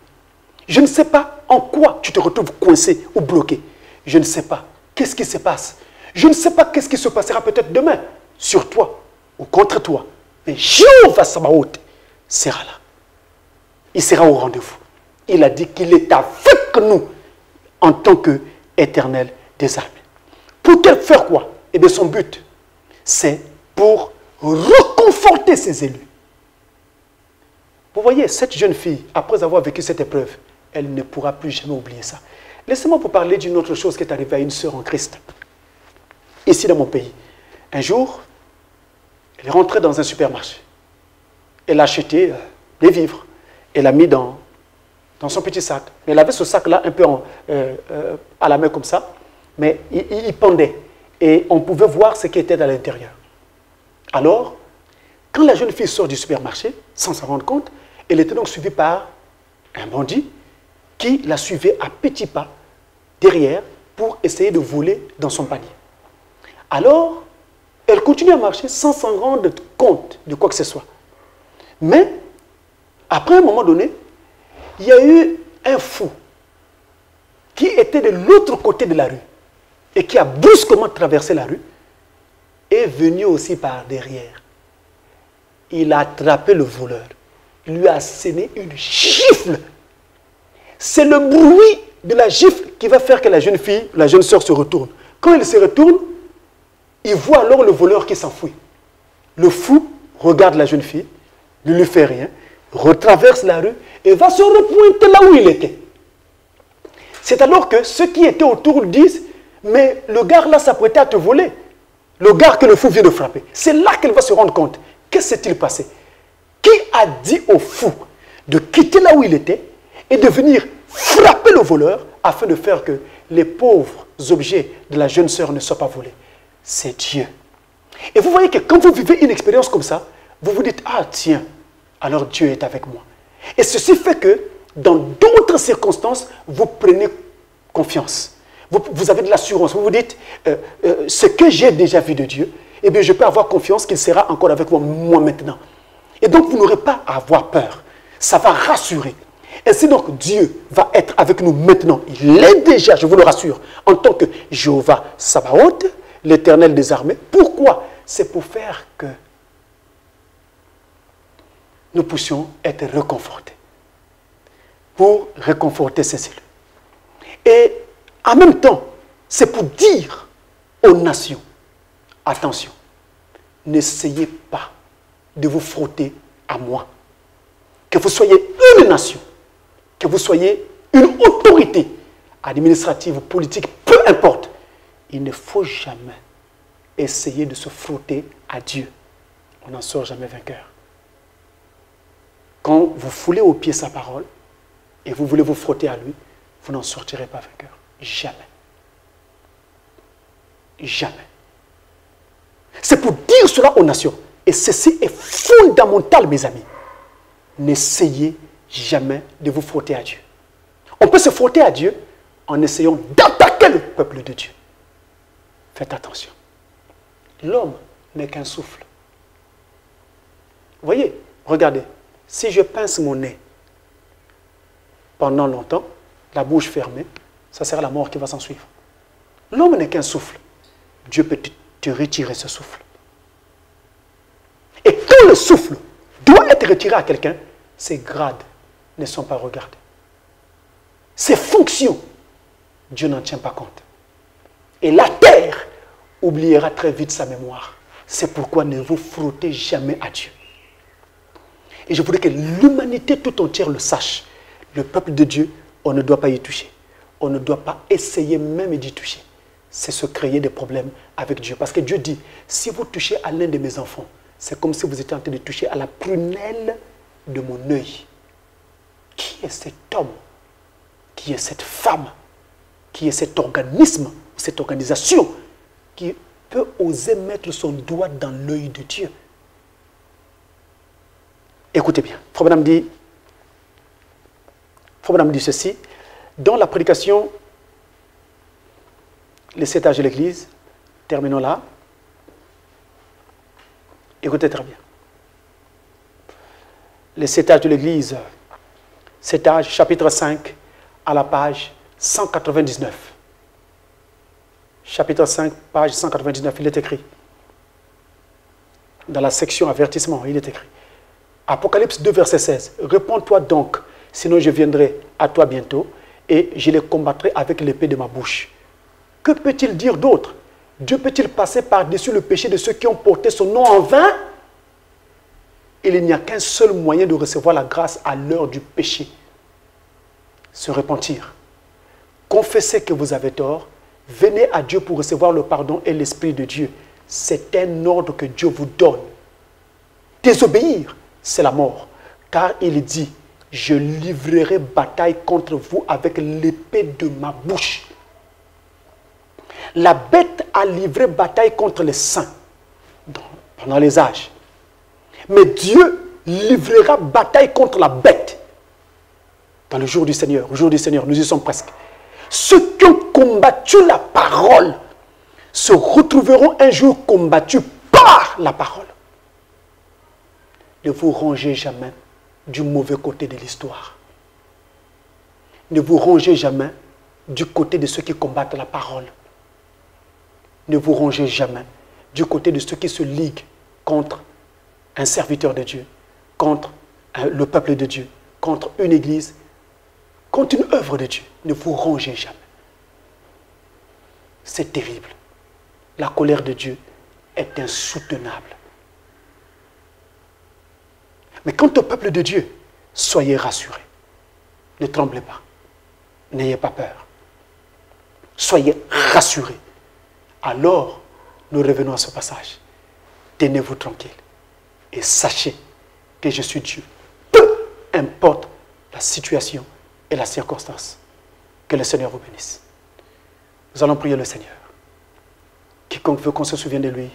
Je ne sais pas en quoi tu te retrouves coincé ou bloqué. Je ne sais pas qu'est-ce qui se passe. Je ne sais pas qu'est-ce qui se passera peut-être demain sur toi ou contre toi. Mais Jéhovah Sabaoth sera là. Il sera au rendez-vous. Il a dit qu'il est avec nous en tant qu'Éternel des armées. Pour faire quoi? Et bien son but, c'est pour reconforter ses élus. Vous voyez, cette jeune fille, après avoir vécu cette épreuve, elle ne pourra plus jamais oublier ça. Laissez-moi vous parler d'une autre chose qui est arrivée à une sœur en Christ, ici dans mon pays. Un jour, elle est rentrée dans un supermarché. Elle a acheté des vivres. Elle l'a mis dans son petit sac. Mais elle avait ce sac-là un peu à la main comme ça, mais il pendait. Et on pouvait voir ce qui était à l'intérieur. Alors, quand la jeune fille sort du supermarché, sans s'en rendre compte, elle était donc suivie par un bandit qui la suivait à petits pas derrière pour essayer de voler dans son panier. Alors, elle continue à marcher sans s'en rendre compte de quoi que ce soit. Mais, après un moment donné, il y a eu un fou qui était de l'autre côté de la rue et qui a brusquement traversé la rue et est venu aussi par derrière. Il a attrapé le voleur. Il lui a asséné une gifle. C'est le bruit de la gifle qui va faire que la jeune fille, la jeune sœur se retourne. Quand elle se retourne, il voit alors le voleur qui s'enfuit. Le fou regarde la jeune fille, ne lui fait rien, retraverse la rue et va se repointer là où il était. C'est alors que ceux qui étaient autour disent, mais le gars là s'apprêtait à te voler. Le gars que le fou vient de frapper. C'est là qu'elle va se rendre compte. Qu'est-ce qui s'est-il passé? Qui a dit au fou de quitter là où il était et de venir frapper le voleur afin de faire que les pauvres objets de la jeune sœur ne soient pas volés? C'est Dieu. Et vous voyez que quand vous vivez une expérience comme ça, vous vous dites, ah tiens, alors Dieu est avec moi. Et ceci fait que dans d'autres circonstances, vous prenez confiance. Vous avez de l'assurance. Vous vous dites, ce que j'ai déjà vu de Dieu, eh bien je peux avoir confiance qu'il sera encore avec moi maintenant. Et donc vous n'aurez pas à avoir peur. Ça va rassurer. Ainsi donc Dieu va être avec nous maintenant. Il est déjà, je vous le rassure, en tant que Jéhovah Sabaoth, l'Éternel des armées. Pourquoi? C'est pour faire que nous puissions être réconfortés. Pour réconforter ces élus. Et en même temps, c'est pour dire aux nations, attention, n'essayez pas de vous frotter à moi. Que vous soyez une nation, que vous soyez une autorité administrative, politique, peu importe. Il ne faut jamais essayer de se frotter à Dieu. On n'en sort jamais vainqueur. Quand vous foulez aux pieds sa parole et vous voulez vous frotter à lui, vous n'en sortirez pas vainqueur. Jamais. Jamais. C'est pour dire cela aux nations. Et ceci est fondamental, mes amis. N'essayez jamais de vous frotter à Dieu. On peut se frotter à Dieu en essayant d'attaquer le peuple de Dieu. Faites attention. L'homme n'est qu'un souffle. Vous voyez, regardez, si je pince mon nez pendant longtemps, la bouche fermée, ça sera la mort qui va s'en suivre. L'homme n'est qu'un souffle. Dieu peut te retirer ce souffle. Et quand le souffle doit être retiré à quelqu'un, ses grades ne sont pas regardés. Ses fonctions, Dieu n'en tient pas compte. Et la terre oubliera très vite sa mémoire. C'est pourquoi ne vous frottez jamais à Dieu. Et je voudrais que l'humanité tout entière le sache. Le peuple de Dieu, on ne doit pas y toucher. On ne doit pas essayer même d'y toucher. C'est se créer des problèmes avec Dieu. Parce que Dieu dit, si vous touchez à l'un de mes enfants, c'est comme si vous étiez en train de toucher à la prunelle de mon œil. Qui est cet homme? Qui est cette femme? Qui est cet organisme, cette organisation qui peut oser mettre son doigt dans l'œil de Dieu? Écoutez bien, Frère Branham dit ceci, dans la prédication, les 7 âges de l'Église, terminons là. Écoutez très bien. Les 7 âges de l'Église, 7 âges, chapitre 5, à la page 199. Chapitre 5, page 199, il est écrit. Dans la section avertissement, il est écrit. Apocalypse 2, verset 16. Réponds-toi donc, sinon je viendrai à toi bientôt et je les combattrai avec l'épée de ma bouche. Que peut-il dire d'autre? Dieu peut-il passer par-dessus le péché de ceux qui ont porté son nom en vain? il n'y a qu'un seul moyen de recevoir la grâce à l'heure du péché. Se repentir. Confessez que vous avez tort. Venez à Dieu pour recevoir le pardon et l'Esprit de Dieu. C'est un ordre que Dieu vous donne. Désobéir, c'est la mort. Car il dit, je livrerai bataille contre vous avec l'épée de ma bouche. La bête a livré bataille contre les saints pendant les âges. Mais Dieu livrera bataille contre la bête dans le jour du Seigneur. Au jour du Seigneur, nous y sommes presque. Ceux qui ont combattu la parole se retrouveront un jour combattus par la parole. Ne vous rangez jamais du mauvais côté de l'histoire. Ne vous rangez jamais du côté de ceux qui combattent la parole. Ne vous rangez jamais du côté de ceux qui se liguent contre un serviteur de Dieu, contre le peuple de Dieu, contre une église, contre une œuvre de Dieu. Ne vous rangez jamais. C'est terrible. La colère de Dieu est insoutenable. Mais quant au peuple de Dieu, soyez rassurés. Ne tremblez pas. N'ayez pas peur. Soyez rassurés. Alors, nous revenons à ce passage. Tenez-vous tranquille. Et sachez que je suis Dieu. Peu importe la situation et la circonstance. Que le Seigneur vous bénisse. Nous allons prier le Seigneur. Quiconque veut qu'on se souvienne de lui,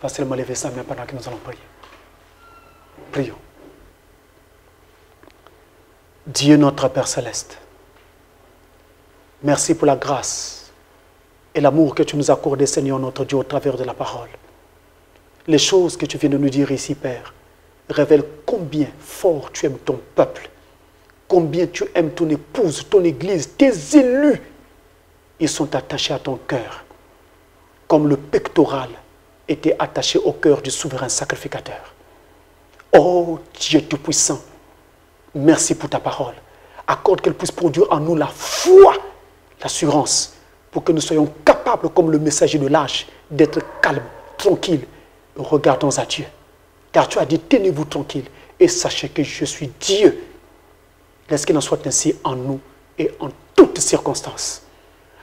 va seulement lever sa main pendant que nous allons prier. Prions. Dieu notre Père Céleste, merci pour la grâce et l'amour que tu nous as accordé, Seigneur notre Dieu, au travers de la parole. Les choses que tu viens de nous dire ici, Père, révèlent combien fort tu aimes ton peuple, combien tu aimes ton épouse, ton église, tes élus. Ils sont attachés à ton cœur, comme le pectoral était attaché au cœur du souverain sacrificateur. Oh Dieu Tout-Puissant, merci pour ta parole. Accorde qu'elle puisse produire en nous la foi, l'assurance, pour que nous soyons capables, comme le messager de l'âge, d'être calmes, tranquilles. Regardons à Dieu. Car tu as dit, tenez-vous tranquilles et sachez que je suis Dieu. Laisse qu'il en soit ainsi en nous et en toutes circonstances.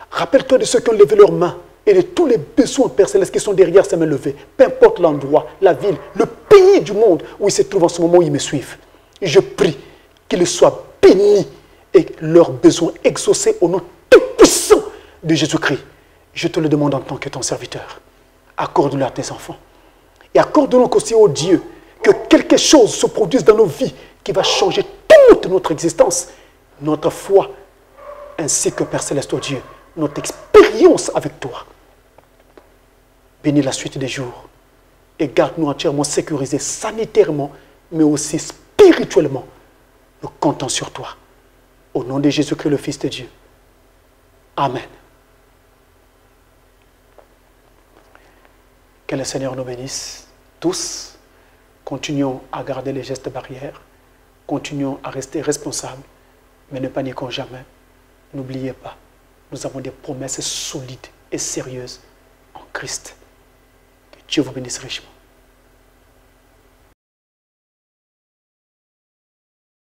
Rappelle-toi de ceux qui ont levé leurs mains et de tous les besoins, Père Céleste, qui sont derrière ces mains levées. Peu importe l'endroit, la ville, le pays du monde où ils se trouvent en ce moment où ils me suivent. Je prie qu'ils soient bénis et leurs besoins exaucés au nom tout-puissant de Jésus-Christ. Je te le demande en tant que ton serviteur. Accorde-le à tes enfants. Et accorde-nous aussi, ô Dieu, que quelque chose se produise dans nos vies qui va changer toute notre existence, notre foi, ainsi que, Père Céleste, ô Dieu, notre expérience avec toi. Bénis la suite des jours et garde-nous entièrement sécurisés sanitairement, mais aussi spirituellement. Nous comptons sur toi. Au nom de Jésus-Christ, le Fils de Dieu. Amen. Que le Seigneur nous bénisse tous. Continuons à garder les gestes barrières. Continuons à rester responsables. Mais ne paniquons jamais. N'oubliez pas, nous avons des promesses solides et sérieuses en Christ. Que Dieu vous bénisse richement.